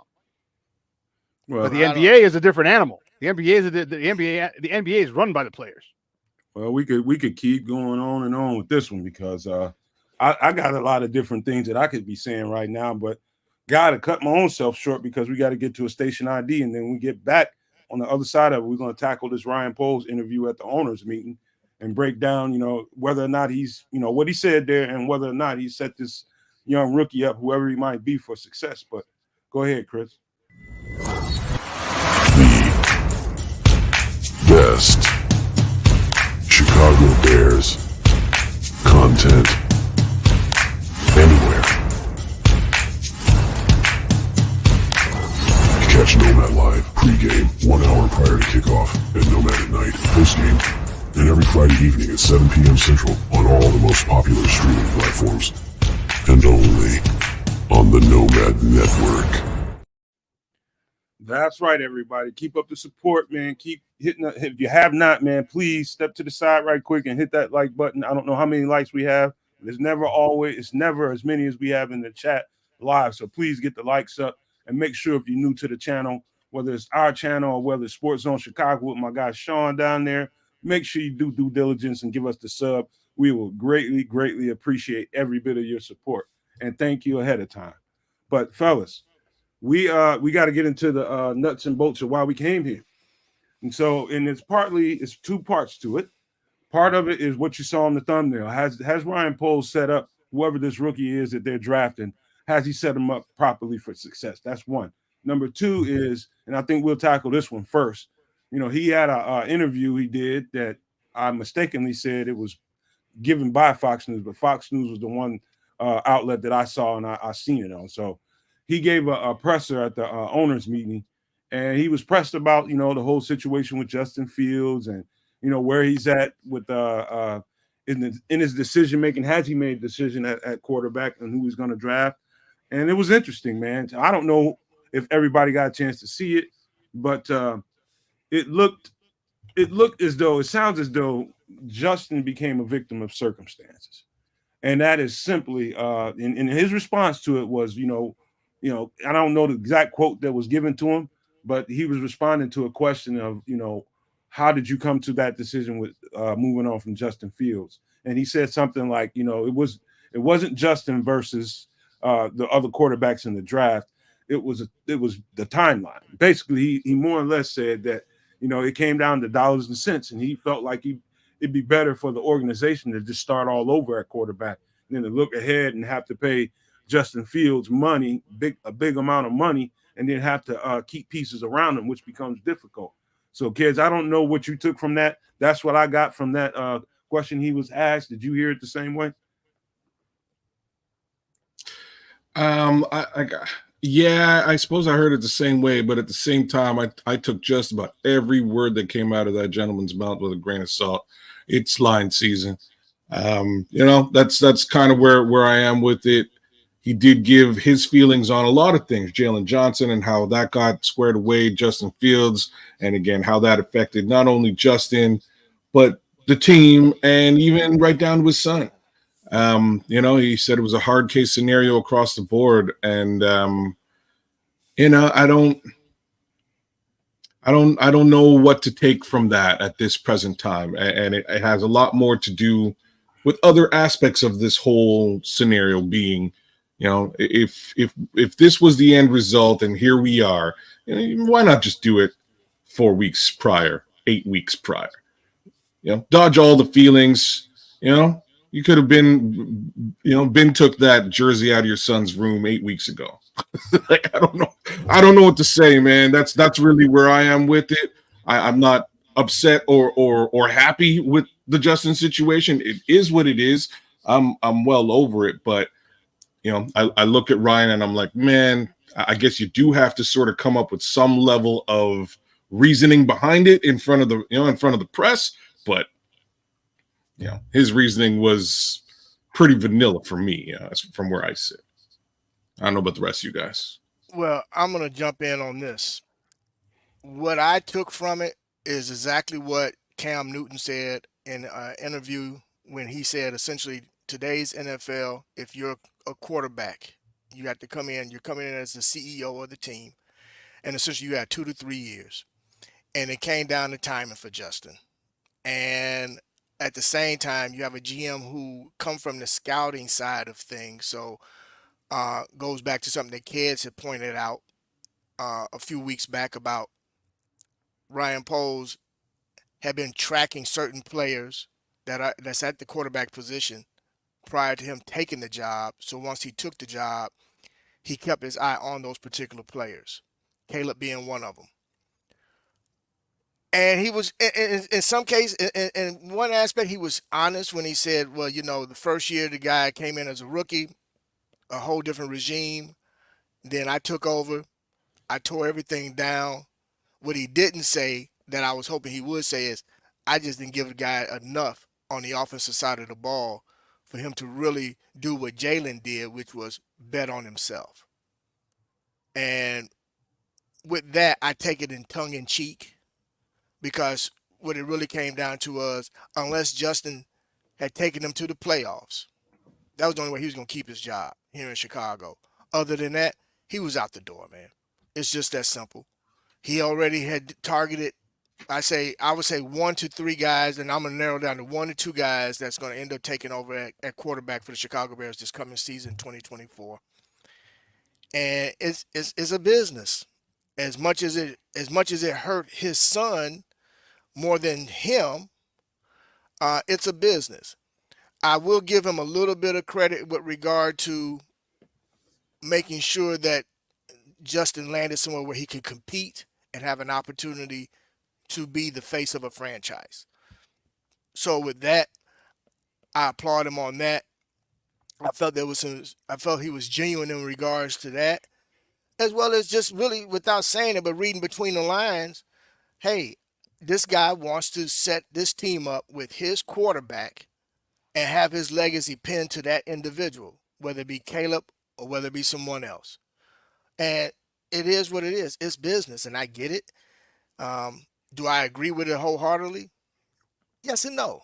Well, But the NBA is a different animal. The NBA is run by the players. Well, we could keep going on and on with this one because I got a lot of different things that I could be saying right now, but got to cut my own self short because we got to get to a station ID, and then when we get back on the other side of it, we're going to tackle this Ryan Poles interview at the owners meeting and break down, whether or not he's, what he said there and whether or not he set this young rookie up, whoever he might be, for success. But go ahead, Chris. Best Chicago Bears content anywhere. Catch Nomad live pregame 1 hour prior to kickoff, and Nomad at night postgame, and every Friday evening at 7 p.m. Central on all the most popular streaming platforms, and only on the Nomad Network. That's right, everybody. Keep up the support, man. Keep hitting it. If you have not, man, please step to the side right quick and hit that like button. I don't know how many likes we have. It's never as many as we have in the chat live. So please get the likes up and make sure if you're new to the channel, whether it's our channel or whether it's Sports Zone Chicago with my guy Shawn down there, make sure you do due diligence and give us the sub. We will greatly, greatly appreciate every bit of your support. And thank you ahead of time. But fellas, we got to get into the nuts and bolts of why we came here. And so, it's two parts to it. Part of it is what you saw on the thumbnail. Has Ryan Poles set up whoever this rookie is that they're drafting? Has he set him up properly for success? That's one. Number two is, and I think we'll tackle this one first. He had a interview he did that I mistakenly said it was given by Fox News, but Fox News was the one outlet that I saw and I seen it on. So he gave a presser at the owners meeting, and he was pressed about, the whole situation with Justin Fields and, where he's at with in his decision making. Has he made a decision at quarterback and who he's going to draft? And it was interesting, man. I don't know if everybody got a chance to see it, but it sounds as though Justin became a victim of circumstances. And that is simply in his response to it was, I don't know the exact quote that was given to him, but he was responding to a question of, how did you come to that decision with moving on from Justin Fields? And he said something like, it wasn't Justin versus the other quarterbacks in the draft. It was the timeline. Basically, he more or less said that, it came down to dollars and cents, and he felt like it'd be better for the organization to just start all over at quarterback than to look ahead and have to pay Justin Fields a big amount of money, and then have to keep pieces around him, which becomes difficult. So, kids, I don't know what you took from that. That's what I got from that question he was asked. Did you hear it the same way? I suppose I heard it the same way, but at the same time, I took just about every word that came out of that gentleman's mouth with a grain of salt. It's line season. That's kind of where I am with it. He did give his feelings on a lot of things, Jalen Johnson and how that got squared away, Justin Fields, and again, how that affected not only Justin, but the team, and even right down to his son. He said it was a hard case scenario across the board, and I don't know what to take from that at this present time, and it has a lot more to do with other aspects of this whole scenario. Being, if this was the end result, and here we are, why not just do it 4 weeks prior, 8 weeks prior? Dodge all the feelings. You could have been took that jersey out of your son's room 8 weeks ago. Like, I don't know what to say, man. That's really where I am with it. I'm not upset or happy with the Justin situation. It is what it is. I'm well over it, but I look at Ryan and I'm like, man, I guess you do have to sort of come up with some level of reasoning behind it in front of the press, but his reasoning was pretty vanilla for me, from where I sit. I don't know about the rest of you guys. Well, I'm going to jump in on this. What I took from it is exactly what Cam Newton said in an interview when he said, essentially, today's NFL, if you're a quarterback, you have to come in. You're coming in as the CEO of the team, and essentially you have 2 to 3 years. And it came down to timing for Justin. And at the same time, you have a GM who come from the scouting side of things. So goes back to something that Kedz had pointed out a few weeks back about Ryan Poles had been tracking certain players that's at the quarterback position prior to him taking the job. So once he took the job, he kept his eye on those particular players, Caleb being one of them. And he was, in some case, in one aspect, he was honest when he said, well, the first year the guy came in as a rookie, a whole different regime. Then I took over. I tore everything down. What he didn't say that I was hoping he would say is, I just didn't give the guy enough on the offensive side of the ball for him to really do what Jalen did, which was bet on himself. And with that, I take it in tongue in cheek, because what it really came down to was, unless Justin had taken them to the playoffs, that was the only way he was going to keep his job here in Chicago. Other than that, he was out the door, man. It's just that simple. He already had targeted, I would say 1 to 3 guys, and I'm going to narrow down to 1 to 2 guys that's going to end up taking over at quarterback for the Chicago Bears this coming season, 2024. And it's a business. As much as it hurt his son more than him, it's a business. I will give him a little bit of credit with regard to making sure that Justin landed somewhere where he could compete and have an opportunity to be the face of a franchise. So with that, I applaud him on that. I felt he was genuine in regards to that, as well as just really, without saying it, but reading between the lines, hey, this guy wants to set this team up with his quarterback and have his legacy pinned to that individual, whether it be Caleb or whether it be someone else. And it is what it is. It's business, and I get it. Do I agree with it wholeheartedly? Yes and no.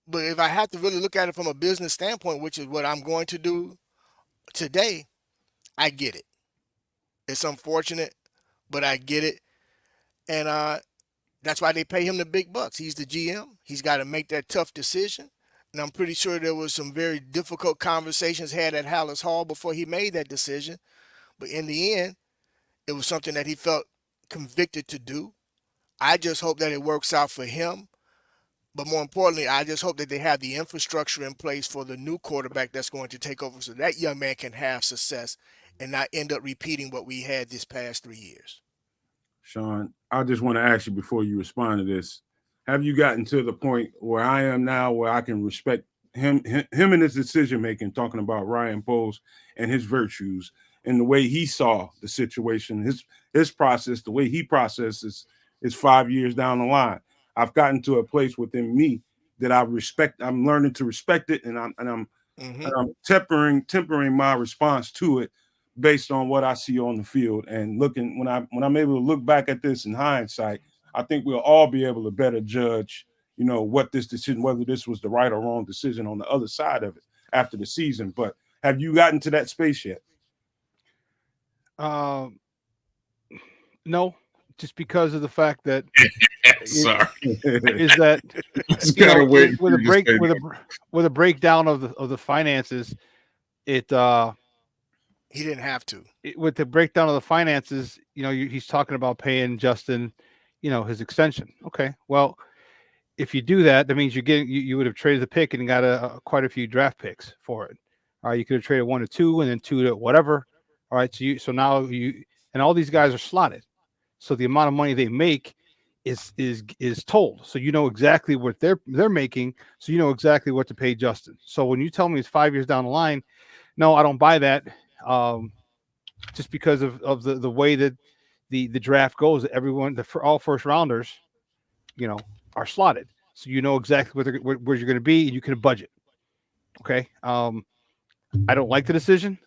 But if I have to really look at it from a business standpoint, which is what I'm going to do today, I get it. It's unfortunate, but I get it. And that's why they pay him the big bucks. He's the GM. He's got to make that tough decision. And I'm pretty sure there was some very difficult conversations had at Hallis Hall before he made that decision. But in the end, it was something that he felt convicted to do. I just hope that it works out for him. But more importantly, I just hope that they have the infrastructure in place for the new quarterback that's going to take over so that young man can have success and not end up repeating what we had this past 3 years. Shawn, I just want to ask you before you respond to this. Have you gotten to the point where I am now where I can respect him and his decision-making, talking about Ryan Poles and his virtues and the way he saw the situation, his process, the way he processes is 5 years down the line. I've gotten to a place within me that I respect. I'm learning to respect it, and I'm tempering my response to it based on what I see on the field. And when I'm able to look back at this in hindsight, I think we'll all be able to better judge what this decision, whether this was the right or wrong decision on the other side of it after the season. But have you gotten to that space yet? No, just because of the fact that Sorry. is that Just gotta wait with a breakdown of the finances, He didn't have to. with the breakdown of the finances, he's talking about paying Justin, his extension. Okay, well, if you do that, that means you would have traded the pick and got quite a few draft picks for it. All right, you could have traded 1 to 2 and then 2 to whatever. All right, so now and all these guys are slotted, so the amount of money they make is told, so exactly what they're making, so exactly what to pay Justin. So when you tell me it's 5 years down the line, no, I don't buy that. Just because of the way that the draft goes, all first rounders, are slotted, so exactly where you're going to be, and you can budget. Okay, I don't like the decision.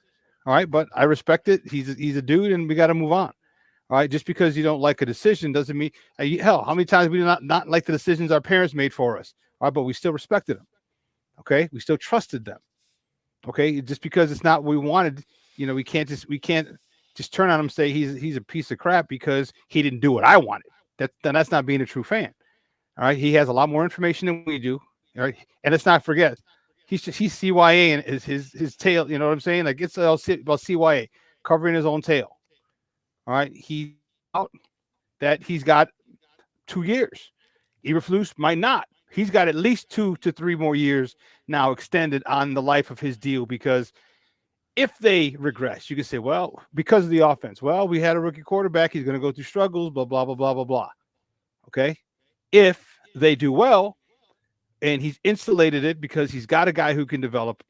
All right, but I respect it. He's a dude, and we got to move on. All right, just because you don't like a decision doesn't mean hell. How many times we do not like the decisions our parents made for us? All right, but we still respected them. Okay, we still trusted them. Okay, just because it's not what we wanted, we can't just turn on him and say he's a piece of crap because he didn't do what I wanted. That's not being a true fan. All right, he has a lot more information than we do. All right, and let's not forget, he's CYA and is his tail. You know what I'm saying? Like, it's about CYA covering his own tail. All right, he out that he's got 2 years. Eberflus might not. He's got at least 2 to 3 more years now extended on the life of his deal, because if they regress, you can say, well, because of the offense. Well, we had a rookie quarterback. He's going to go through struggles, blah, blah, blah, blah, blah, blah. Okay. If they do well, and he's insulated it because he's got a guy who can develop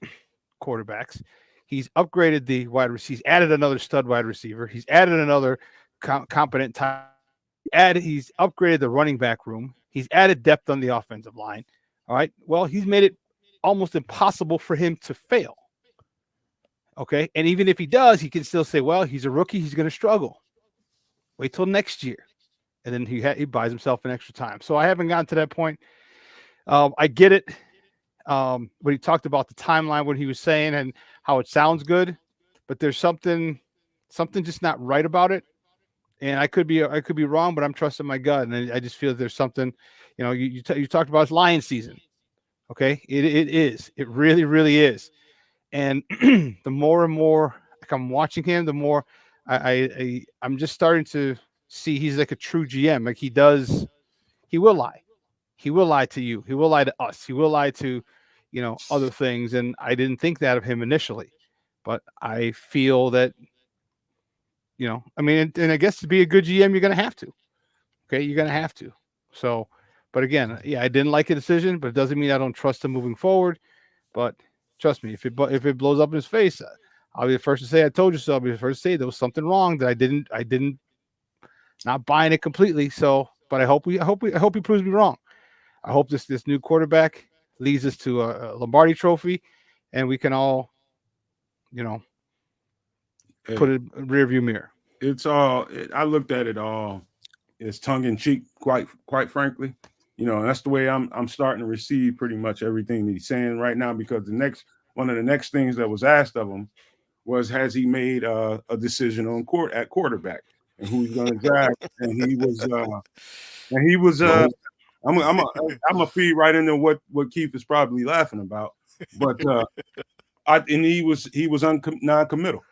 quarterbacks. He's upgraded the wide receiver. He's added another stud wide receiver. He's added another competent tight. He's upgraded the running back room. He's added depth on the offensive line. All right. Well, he's made it almost impossible for him to fail. Okay. And even if he does, he can still say, well, he's a rookie. He's going to struggle. Wait till next year. And then he buys himself an extra time. So I haven't gotten to that point. I get it. When he talked about the timeline, what he was saying and how it sounds good, but there's something just not right about it. And I could be wrong, but I'm trusting my gut. And I just feel there's something, you talked about Lion season. Okay. It is, it really, really is. And the more and more like I'm watching him, the more I'm just starting to see he's like a true GM. Like he will lie. He will lie to you. He will lie to us. He will lie to, other things. And I didn't think that of him initially, but I feel that, and I guess to be a good GM, you're going to have to. Okay. You're going to have to. So, but again, yeah, I didn't like the decision, but it doesn't mean I don't trust him moving forward. But trust me, if it blows up in his face, I'll be the first to say, I told you so. I'll be the first to say there was something wrong that I didn't not buying it completely. So, but I hope he proves me wrong. I hope this new quarterback leads us to a Lombardi trophy, and we can all, put it in rearview mirror. It's all. I looked at it all as tongue in cheek, quite frankly. And that's the way I'm starting to receive pretty much everything that he's saying right now. Because one of the next things that was asked of him was, has he made a decision on at quarterback and who he's going to draft? And he was. I'm gonna feed right into what Keith is probably laughing about, but he was non-committal,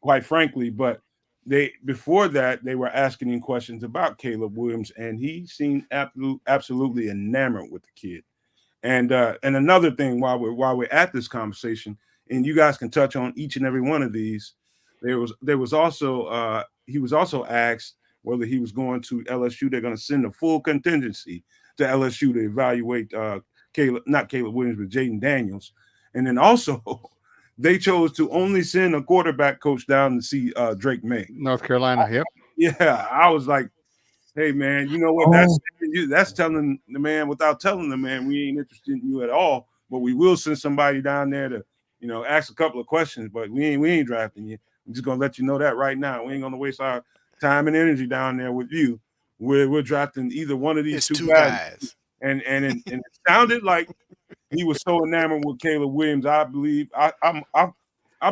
quite frankly. But before that they were asking him questions about Caleb Williams, and he seemed absolutely enamored with the kid. And another thing, while we're at this conversation, and you guys can touch on each and every one of these, there was also he was also asked whether he was going to LSU. They're going to send a full contingency to LSU to evaluate not Caleb Williams, but Jaden Daniels. And then also they chose to only send a quarterback coach down to see Drake May. North Carolina, yep. Yeah, I was like, hey, man, you know what? That's telling the man without telling the man we ain't interested in you at all, but we will send somebody down there to, ask a couple of questions, but we ain't drafting you. I'm just going to let you know that right now. We ain't going to waste our time and energy down there with you. We're drafting either one of these two guys. and it sounded like he was so enamored with Caleb Williams. I believe I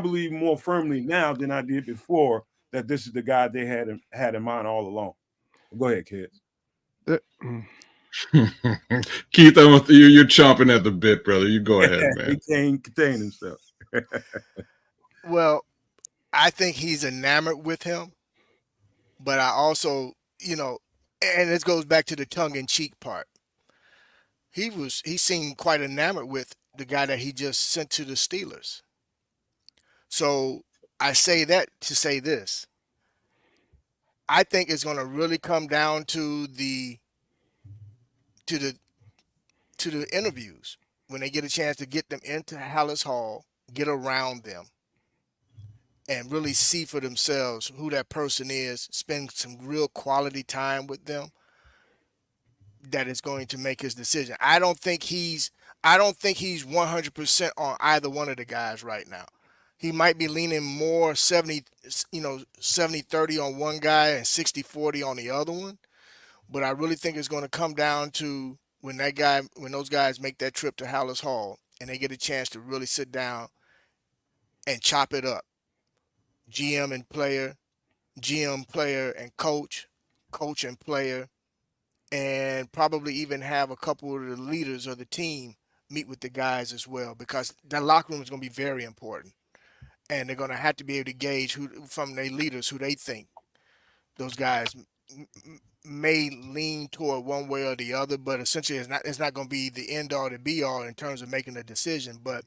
believe more firmly now than I did before that this is the guy they had in mind all along. Go ahead, kids. Keith, you're chomping at the bit, brother. You go ahead, man. He can't contain himself. Well, I think he's enamored with him, but I also, and this goes back to the tongue-in-cheek part. He seemed quite enamored with the guy that he just sent to the Steelers. So I say that to say this. I think it's going to really come down to the interviews when they get a chance to get them into Hallis Hall, get around them, and really see for themselves who that person is, spend some real quality time with them. That is going to make his decision. I don't think he's 100% on either one of the guys right now. He might be leaning more 70-30 on one guy and 60-40 on the other one. But I really think it's going to come down to when those guys make that trip to Hallis Hall and they get a chance to really sit down and chop it up. GM and player, GM, player, and coach and player, and probably even have a couple of the leaders of the team meet with the guys as well, because that locker room is going to be very important. And they're going to have to be able to gauge from their leaders who they think those guys may lean toward one way or the other, but essentially it's not going to be the end all to be all in terms of making a decision. But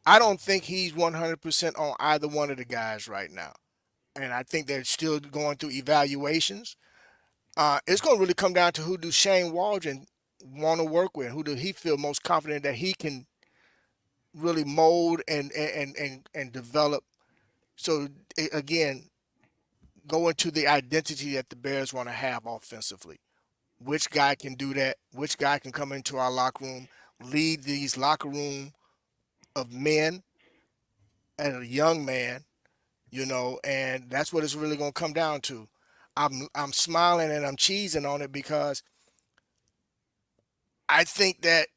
I don't think he's 100% on either one of the guys right now. And I think they're still going through evaluations. It's going to really come down to who do Shane Waldron want to work with, who do he feel most confident that he can really mold and develop. So again, go into the identity that the Bears want to have offensively. Which guy can do that? Which guy can come into our locker room, lead these locker room of men and a young man, and that's what it's really going to come down to. I'm smiling and I'm cheesing on it because I think that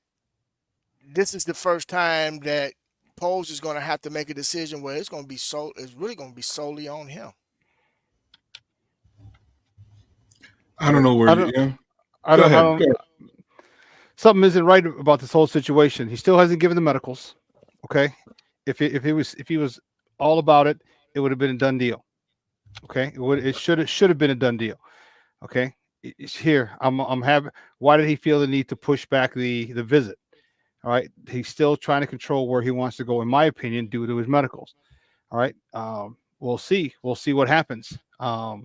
this is the first time that Poles is going to have to make a decision where it's really going to be solely on him. I don't know where I don't. Something isn't right about this whole situation. He still hasn't given the medicals. Okay, if he was all about it, it would have been a done deal. Okay, it should have been a done deal. Okay, it's here. I'm happy. Why did he feel the need to push back the visit? All right, he's still trying to control where he wants to go, in my opinion, due to his medicals. All right, we'll see. We'll see what happens. To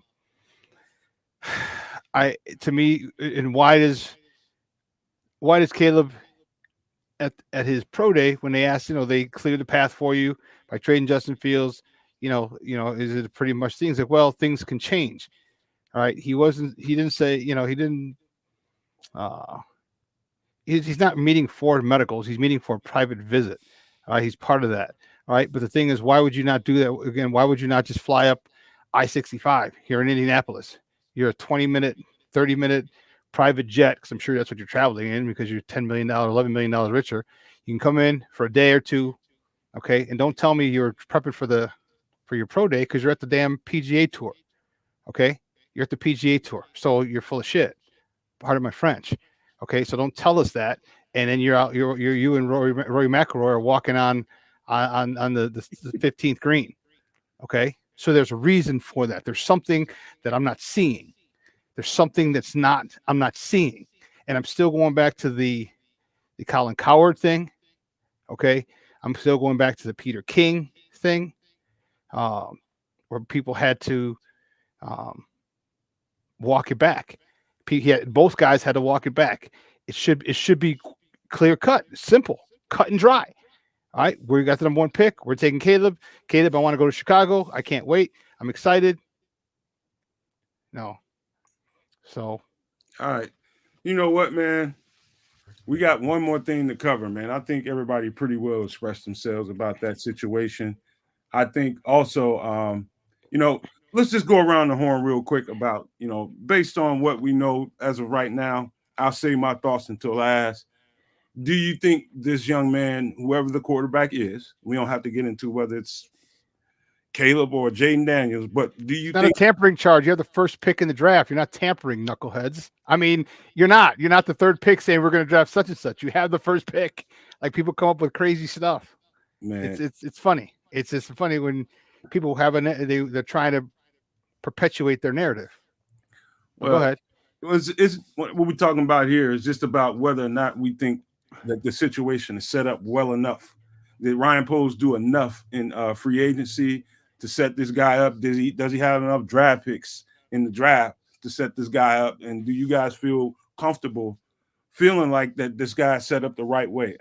me, and why does Caleb at his pro day, when they asked, they cleared the path for you by trading Justin Fields, is it pretty much things like, well, things can change. All right, he didn't say, he's not meeting for medicals. He's meeting for a private visit. All right, he's part of that. All right, but the thing is, why would you not do that again? Why would you not just fly up I-65 here in Indianapolis? You're a 20-minute, 30-minute private jet, because I'm sure that's what you're traveling in, because you're $10 million, $11 million richer. You can come in for a day or two, okay? And don't tell me you're prepping for your pro day, because you're at the damn PGA Tour, okay? You're at the PGA Tour, so you're full of shit. Pardon my French, okay? So don't tell us that, and then you and Rory McIlroy are walking on the 15th green, okay? So there's a reason for that. There's something that I'm not seeing. There's something I'm not seeing. And I'm still going back to the Colin Cowherd thing. Okay. I'm still going back to the Peter King thing, where people had to walk it back. Both guys had to walk it back. It should be clear cut, simple, cut and dry. All right. We got the number one pick. We're taking Caleb. Caleb, I want to go to Chicago. I can't wait. I'm excited. No. So, all right. You know what, man? We got one more thing to cover, man. I think everybody pretty well expressed themselves about that situation. I think also, let's just go around the horn real quick about, based on what we know as of right now, I'll save my thoughts until last. Do you think this young man, whoever the quarterback is, we don't have to get into whether it's Caleb or Jaden Daniels, but do you It's not a think tampering charge. You have the first pick in the draft. You're not tampering, knuckleheads. I mean, you're not. You're not the third pick saying we're going to draft such and such. You have the first pick. Like, people come up with crazy stuff. man? It's funny. It's just funny when people have they're trying to perpetuate their narrative. Well, go ahead. It's what we're talking about here is just about whether or not we think that the situation is set up well enough. Did Ryan Poles do enough in free agency to set this guy up? Does he have enough draft picks in the draft to set this guy up? And do you guys feel comfortable feeling like that this guy is set up the right way?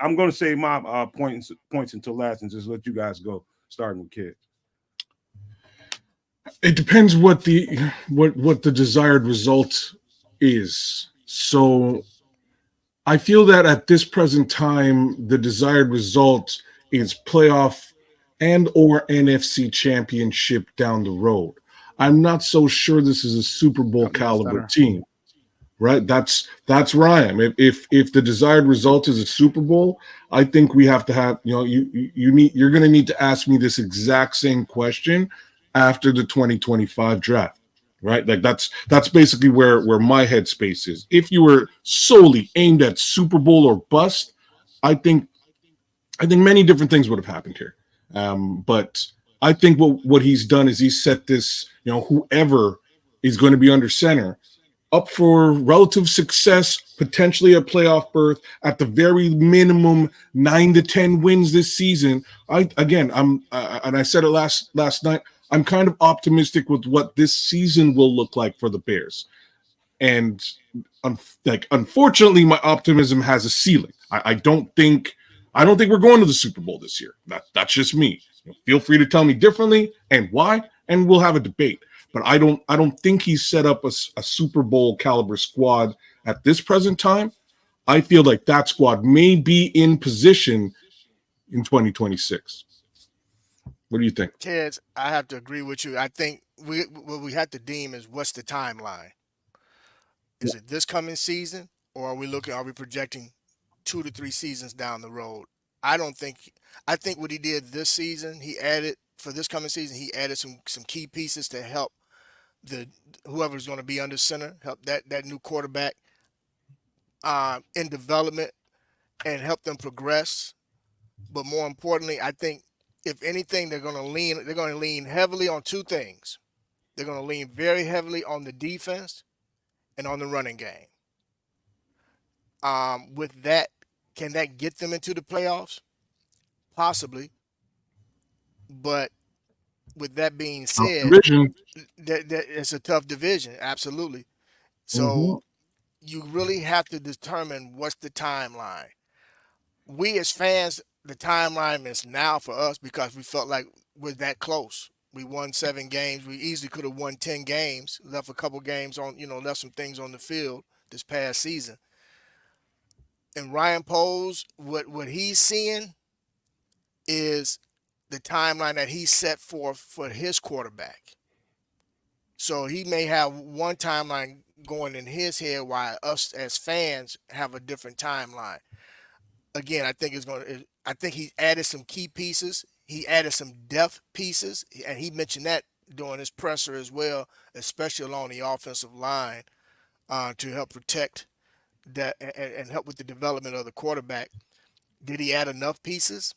I'm going to say my points until last and just let you guys go, starting with Kid. It depends what the desired result is. So I feel that at this present time, the desired result is playoff and or NFC championship down the road. I'm not so sure this is a Super Bowl caliber team, right? That's Ryan. If the desired result is a Super Bowl, I think we have to have, you're going to need to ask me this exact same question after the 2025 draft, right? Like that's basically where my headspace is. If you were solely aimed at Super Bowl or bust, I think many different things would have happened here. But I think what he's done is he's set this, whoever is going to be under center up for relative success, potentially a playoff berth, at the very minimum 9 to 10 wins this season. And I said it last night, I'm kind of optimistic with what this season will look like for the Bears. And unfortunately, my optimism has a ceiling. I don't think we're going to the Super Bowl this year. That's just me. Feel free to tell me differently and why, and we'll have a debate. But I don't think he's set up a Super Bowl caliber squad at this present time. I feel like that squad may be in position in 2026. What do you think? Kedz, I have to agree with you. I think what we have to deem is what's the timeline. Is it this coming season, or are we projecting 2 to 3 seasons down the road? I think what he did this season, for this coming season, he added some key pieces to help whoever's going to be under center, help that new quarterback in development and help them progress. But more importantly, I think if anything, they're going to lean heavily on two things. They're going to lean very heavily on the defense and on the running game. With that, can that get them into the playoffs? Possibly. But with that being said, that it's a tough division. Absolutely. So you really have to determine what's the timeline. We as fans, the timeline is now for us because we felt like we're that close. We won 7 games. We easily could have won 10 games, left a couple games left some things on the field this past season. And Ryan Poles, what he's seeing is the timeline that he set for his quarterback. So he may have one timeline going in his head while us as fans have a different timeline. Again, I think he added some key pieces. He added some depth pieces, and he mentioned that during his presser as well, especially along the offensive line, to help protect that and help with the development of the quarterback. Did he add enough pieces?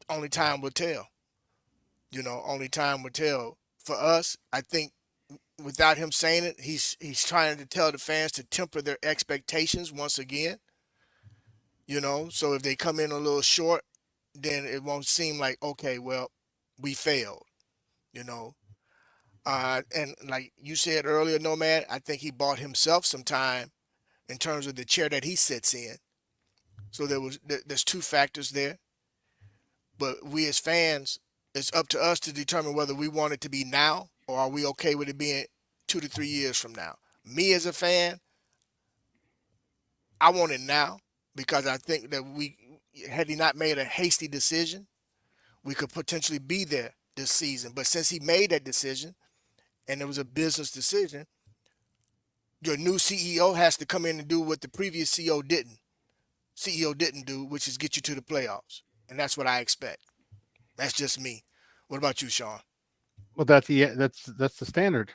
Only time will tell. Only time will tell. For us, I think without him saying it, he's trying to tell the fans to temper their expectations once again. So if they come in a little short, then it won't seem like, okay, well, we failed, And like you said earlier, Nomad, I think he bought himself some time in terms of the chair that he sits in. So there's 2 factors there. But we as fans, it's up to us to determine whether we want it to be now or are we okay with it being 2 to 3 years from now. Me as a fan, I want it now because I think that had he not made a hasty decision, we could potentially be there this season. But since he made that decision and it was a business decision, Your new CEO has to come in and do what the previous CEO didn't do, which is get you to the playoffs. And that's what I expect. That's just me. What about you, Shawn? Well, that's the standard.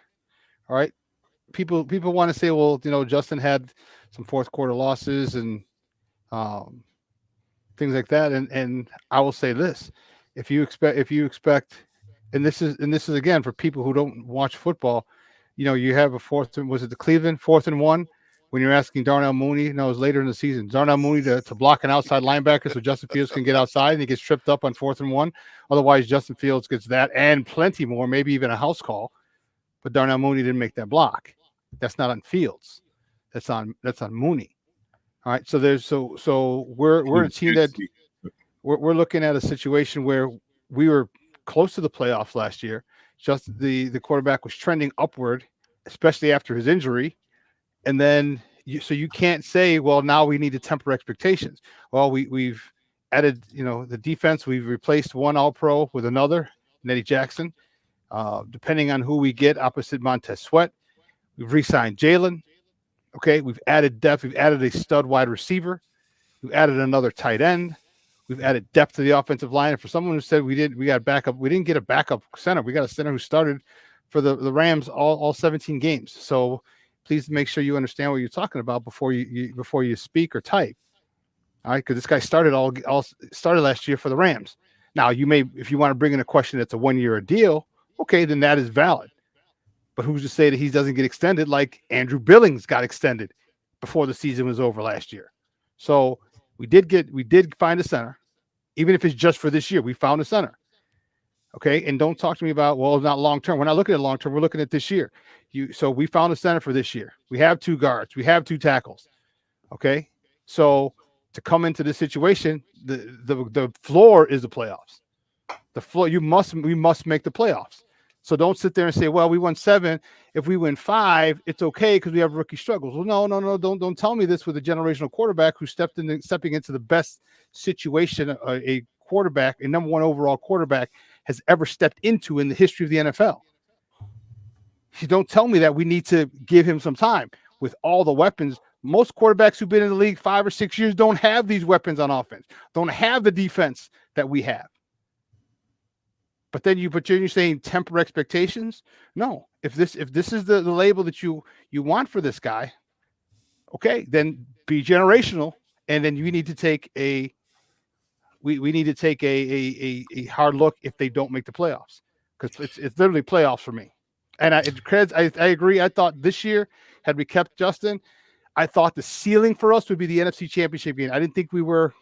All right. People want to say, well, Justin had some fourth quarter losses and um, things like that, and I will say this: if you expect, and this is again for people who don't watch football, you have a was it the Cleveland 4th and 1 when you're asking Darnell Mooney? No, it was later in the season. Darnell Mooney to block an outside linebacker so Justin Fields can get outside, and he gets tripped up on 4th and 1. Otherwise, Justin Fields gets that and plenty more, maybe even a house call. But Darnell Mooney didn't make that block. That's not on Fields. That's on Mooney. All right. So we're a team that we're looking at a situation where we were close to the playoffs last year. Just the quarterback was trending upward, especially after his injury. And then you can't say, well, now we need to temper expectations. Well, we've added, the defense. We've replaced one All-Pro with another, Eddie Jackson. Depending on who we get opposite Montez Sweat, we've re-signed Jalen. Okay, we've added depth. We've added a stud wide receiver. We've added another tight end. We've added depth to the offensive line. And for someone who said we didn't get a backup center. We got a center who started for the Rams all 17 games. So please make sure you understand what you're talking about before you speak or type. All right, because this guy started started last year for the Rams. Now you may, if you want to bring in a question that's a 1-year deal, okay, then that is valid. But who's to say that he doesn't get extended like Andrew Billings got extended before the season was over last year? So we did find a center, even if it's just for this year. We found a center. Okay, and don't talk to me about, well, not long term. We're not looking at long term. We're looking at this year. So we found a center for this year. We have 2 guards. We have 2 tackles. Okay, so to come into this situation, the floor is the playoffs. The floor, we must make the playoffs. So don't sit there and say, well, we won 7. If we win 5, it's okay because we have rookie struggles. Well, no. Don't tell me this with a generational quarterback who stepping into the best situation a quarterback, a number 1 overall quarterback, has ever stepped into in the history of the NFL. You don't tell me that we need to give him some time with all the weapons. Most quarterbacks who've been in the league 5 or 6 years don't have these weapons on offense, don't have the defense that we have. But then you're saying temper expectations? No. If this is the label that you want for this guy, okay, then be generational, and then you need to take we need to take a hard look if they don't make the playoffs, because it's literally playoffs for me. And I agree. I thought this year, had we kept Justin, I thought the ceiling for us would be the NFC Championship game. I didn't think we were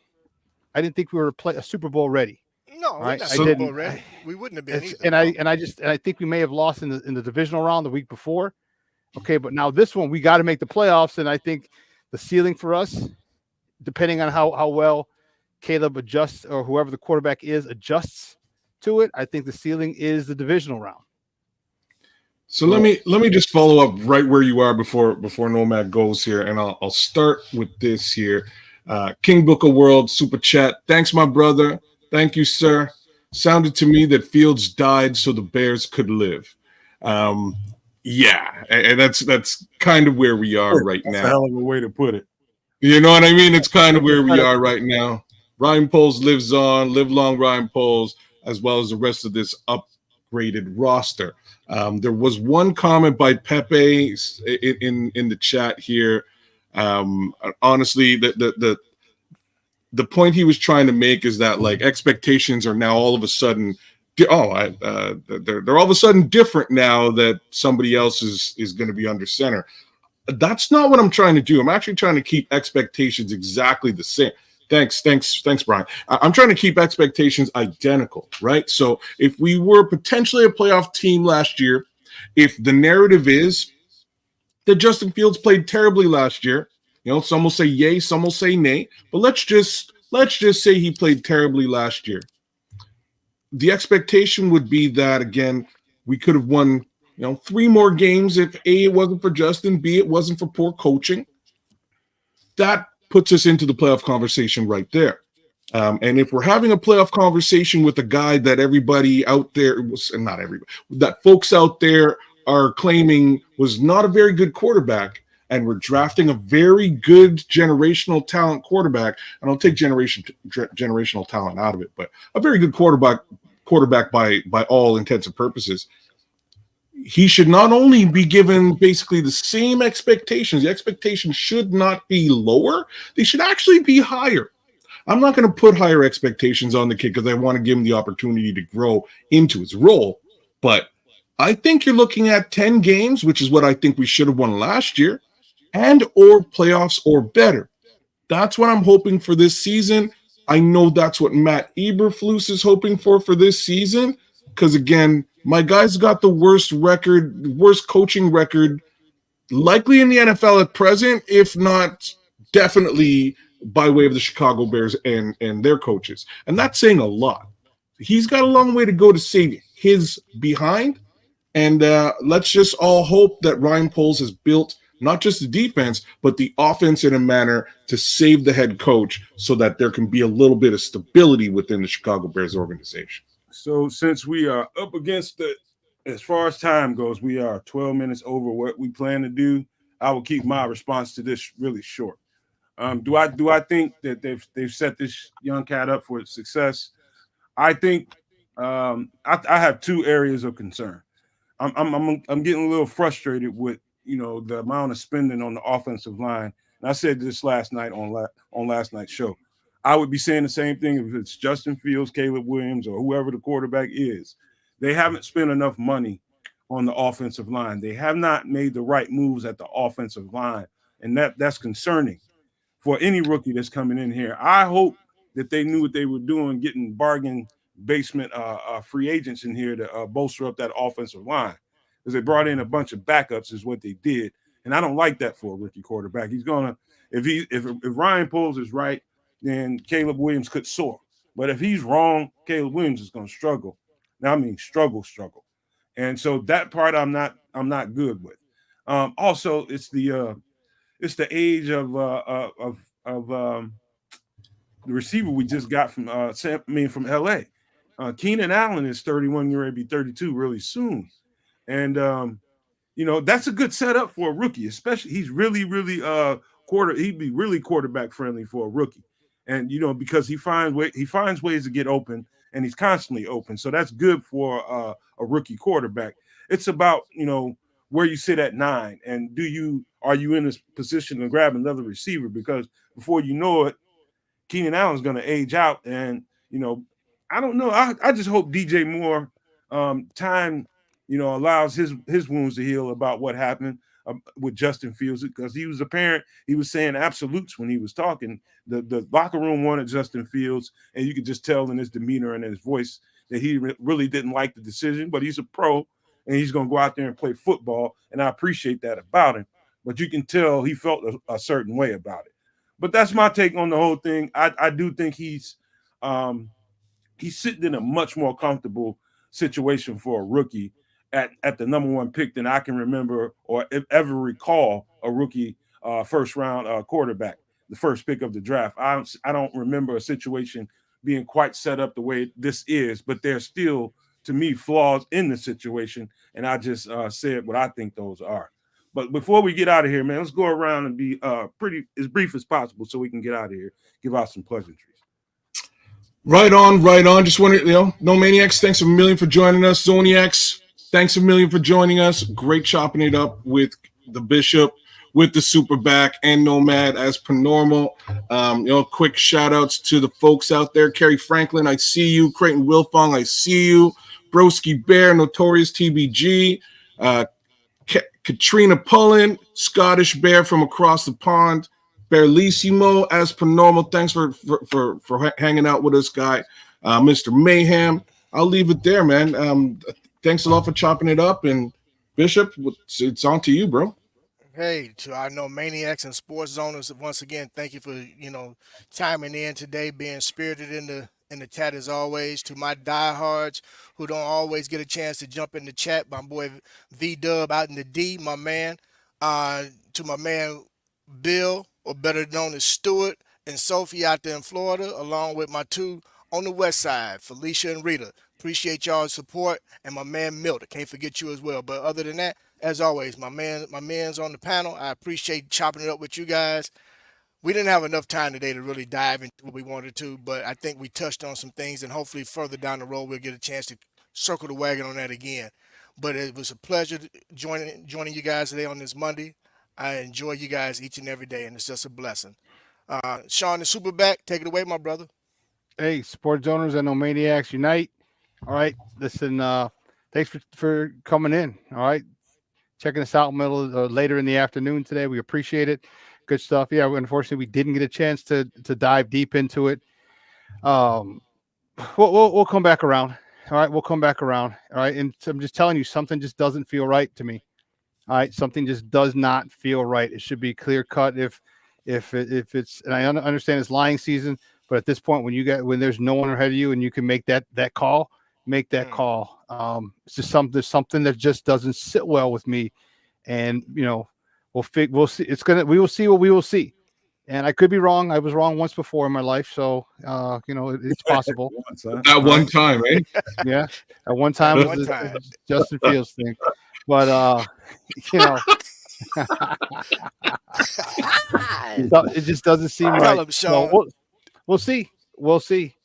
a Super Bowl ready. No, right? we're not Super Bowl ready. We wouldn't have been either. I think we may have lost in the divisional round the week before. Okay, but now this one we got to make the playoffs, and I think the ceiling for us, depending on how well Caleb adjusts, or whoever the quarterback is adjusts to it, I think the ceiling is the divisional round. So let me just follow up right where you are before Nomad goes here, and I'll start with this here. King Booker World Super Chat. Thanks, my brother. Thank you, sir. Sounded to me that Fields died so the Bears could live. Yeah, and that's kind of where we are right now. That's a hell of a way to put it. You know what I mean? It's kind of where we are right now. Ryan Poles lives on. Live long, Ryan Poles, as well as the rest of this upgraded roster. There was one comment by Pepe in the chat here. Honestly, the point he was trying to make is that like expectations are now all of a sudden they're all of a sudden different now that somebody else is going to be under center. That's not what I'm trying to do. I'm actually trying to keep expectations exactly the same. Thanks, Brian. I'm trying to keep expectations identical, right? So if we were potentially a playoff team last year, if the narrative is that Justin Fields played terribly last year, some will say yay, some will say nay, but let's just say he played terribly last year. The expectation would be that, again, we could have won 3 more games if A, it wasn't for Justin, B, it wasn't for poor coaching. That puts us into the playoff conversation right there. And if we're having a playoff conversation with a guy that everybody out there that folks out there are claiming was not a very good quarterback, and we're drafting a very good generational talent quarterback. I don't take generational talent out of it, but a very good quarterback by all intents and purposes. He should not only be given basically the same expectations. The expectations should not be lower. They should actually be higher. I'm not going to put higher expectations on the kid because I want to give him the opportunity to grow into his role. But I think you're looking at 10 games, which is what I think we should have won last year, and or playoffs or better. That's what I'm hoping for this season. I know that's what Matt Eberflus is hoping for this season because, again, my guy's got the worst coaching record likely in the NFL at present, if not definitely by way of the Chicago Bears and their coaches. And that's saying a lot. He's got a long way to go to save his behind. And let's just all hope that Ryan Poles has built not just the defense, but the offense in a manner to save the head coach so that there can be a little bit of stability within the Chicago Bears organization. So since we are up against as far as time goes, we are 12 minutes over what we plan to do. I will keep my response to this really short. Do I think that they've set this young cat up for success? I think I have two areas of concern. I'm getting a little frustrated with the amount of spending on the offensive line. And I said this last night on last night's show. I would be saying the same thing if it's Justin Fields, Caleb Williams, or whoever the quarterback is. They haven't spent enough money on the offensive line. They have not made the right moves at the offensive line, and that's concerning for any rookie that's coming in here. I hope that they knew what they were doing, getting bargain basement free agents in here to bolster up that offensive line, because they brought in a bunch of backups is what they did, and I don't like that for a rookie quarterback. He's gonna if Ryan Poles is right, then Caleb Williams could soar. But if he's wrong, Caleb Williams is going to struggle. Now, I mean, struggle. And so that part I'm not good with. Also, it's the age of the receiver we just got from LA. Keenan Allen is 31, you're ready to be 32 really soon. And that's a good setup for a rookie, especially he's really he'd be really quarterback friendly for a rookie. And because he finds ways to get open, and he's constantly open. So that's good for a rookie quarterback. It's about where you sit at 9, and are you in this position to grab another receiver? Because before you know it, Keenan Allen's going to age out, and I don't know. I just hope DJ Moore time allows his wounds to heal about what happened with Justin Fields, because he was saying absolutes when he was talking. The locker room wanted Justin Fields, and you could just tell in his demeanor and in his voice that he really didn't like the decision, but he's a pro and he's going to go out there and play football, and I appreciate that about him. But you can tell he felt a certain way about it. But that's my take on the whole thing. I do think he's sitting in a much more comfortable situation for a rookie at the number 1 pick than I can remember or ever recall a rookie first round quarterback, the first pick of the draft. I don't remember a situation being quite set up the way this is, but there's still, to me, flaws in the situation, and I just said what I think those are. But before we get out of here, man, let's go around and be pretty as brief as possible so we can get out of here, give out some pleasantries. Right on. Just wanted, No Maniacs, thanks a million for joining us. Zoniacs, thanks a million for joining us. Great chopping it up with the Bishop, with the SuperBack, and Nomad as per normal. Quick shout outs to the folks out there. Kerry Franklin, I see you. Creighton Wilfong, I see you. Broski Bear, Notorious TBG. Katrina Pullen, Scottish Bear from across the pond. Bearlissimo, as per normal. Thanks for hanging out with us, guy. Mr. Mayhem. I'll leave it there, man. Thanks a lot for chopping it up. And Bishop, it's on to you, bro. Hey, to our Maniacs and Sports Zoners, once again, thank you for chiming in today, being spirited in the chat as always. To my diehards who don't always get a chance to jump in the chat, my boy V Dub out in the D, my man. To my man Bill, or better known as Stuart, and Sophie out there in Florida, along with my two on the west side, Felicia and Rita. Appreciate y'all's support, and my man Milt. I can't forget you as well. But other than that, as always, my man's on the panel. I appreciate chopping it up with you guys. We didn't have enough time today to really dive into what we wanted to, but I think we touched on some things, and hopefully further down the road we'll get a chance to circle the wagon on that again. But it was a pleasure joining you guys today on this Monday. I enjoy you guys each and every day, and it's just a blessing. Shawn the Superback, take it away, my brother. Hey, sports owners and Nomadiacs unite. All right, listen. Thanks for coming in. All right, checking us out later in the afternoon today. We appreciate it. Good stuff. Yeah, unfortunately, we didn't get a chance to dive deep into it. We'll come back around. All right, we'll come back around. All right, and I'm just telling you, something just doesn't feel right to me. All right, something just does not feel right. It should be clear cut. If it's, and I understand it's lying season, but at this point, when there's no one ahead of you and you can make that call, make that call. It's just something that just doesn't sit well with me, and we'll see. We will see what we will see. And I could be wrong. I was wrong once before in my life, so it's possible. That one time, eh? Yeah, at one time was the Justin Fields thing, but it just doesn't seem right. So we'll see. We'll see.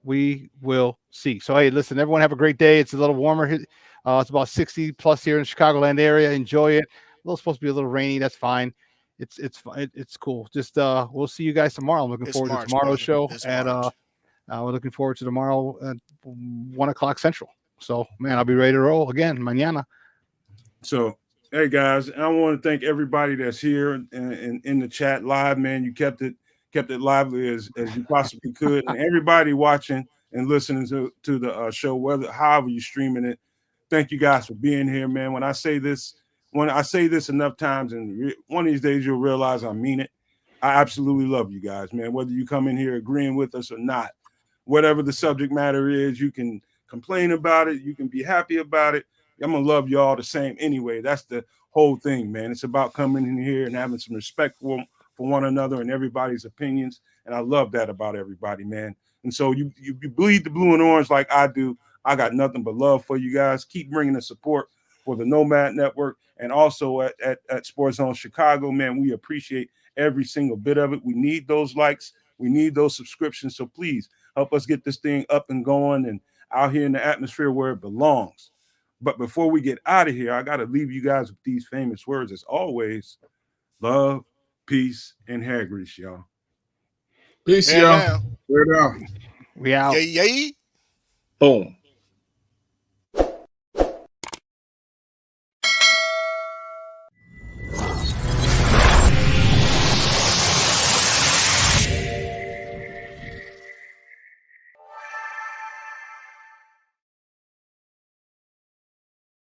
We will see. So hey, listen, everyone have a great day. It's a little warmer here. It's about 60 plus here in the Chicagoland area. Enjoy it. Supposed to be a little rainy. That's fine. It's cool. Just we'll see you guys tomorrow. I'm looking forward to tomorrow's show, and we're looking forward to tomorrow at 1 o'clock Central. So man, I'll be ready to roll again mañana. So hey guys, I want to thank everybody that's here and in the chat live. Man, you kept it lively as you possibly could, and everybody watching and listening to the show, however you're streaming it. Thank you guys for being here, man. When I say this enough times, and one of these days you'll realize I mean it. I absolutely love you guys, man. Whether you come in here agreeing with us or not, whatever the subject matter is, you can complain about it, you can be happy about it. I'm gonna love you all the same anyway. That's the whole thing, man. It's about coming in here and having some respect for one another and everybody's opinions. And I love that about everybody, man. And so you bleed the blue and orange like I do. I got nothing but love for you guys. Keep bringing the support for the Nomad Network and also at Sports Zone Chicago, man. We appreciate every single bit of it. We need those likes. We need those subscriptions. So please help us get this thing up and going and out here in the atmosphere where it belongs. But before we get out of here, I got to leave you guys with these famous words. As always, love, peace, and hair grease, y'all. Peace, y'all. We out. Yay. Boom.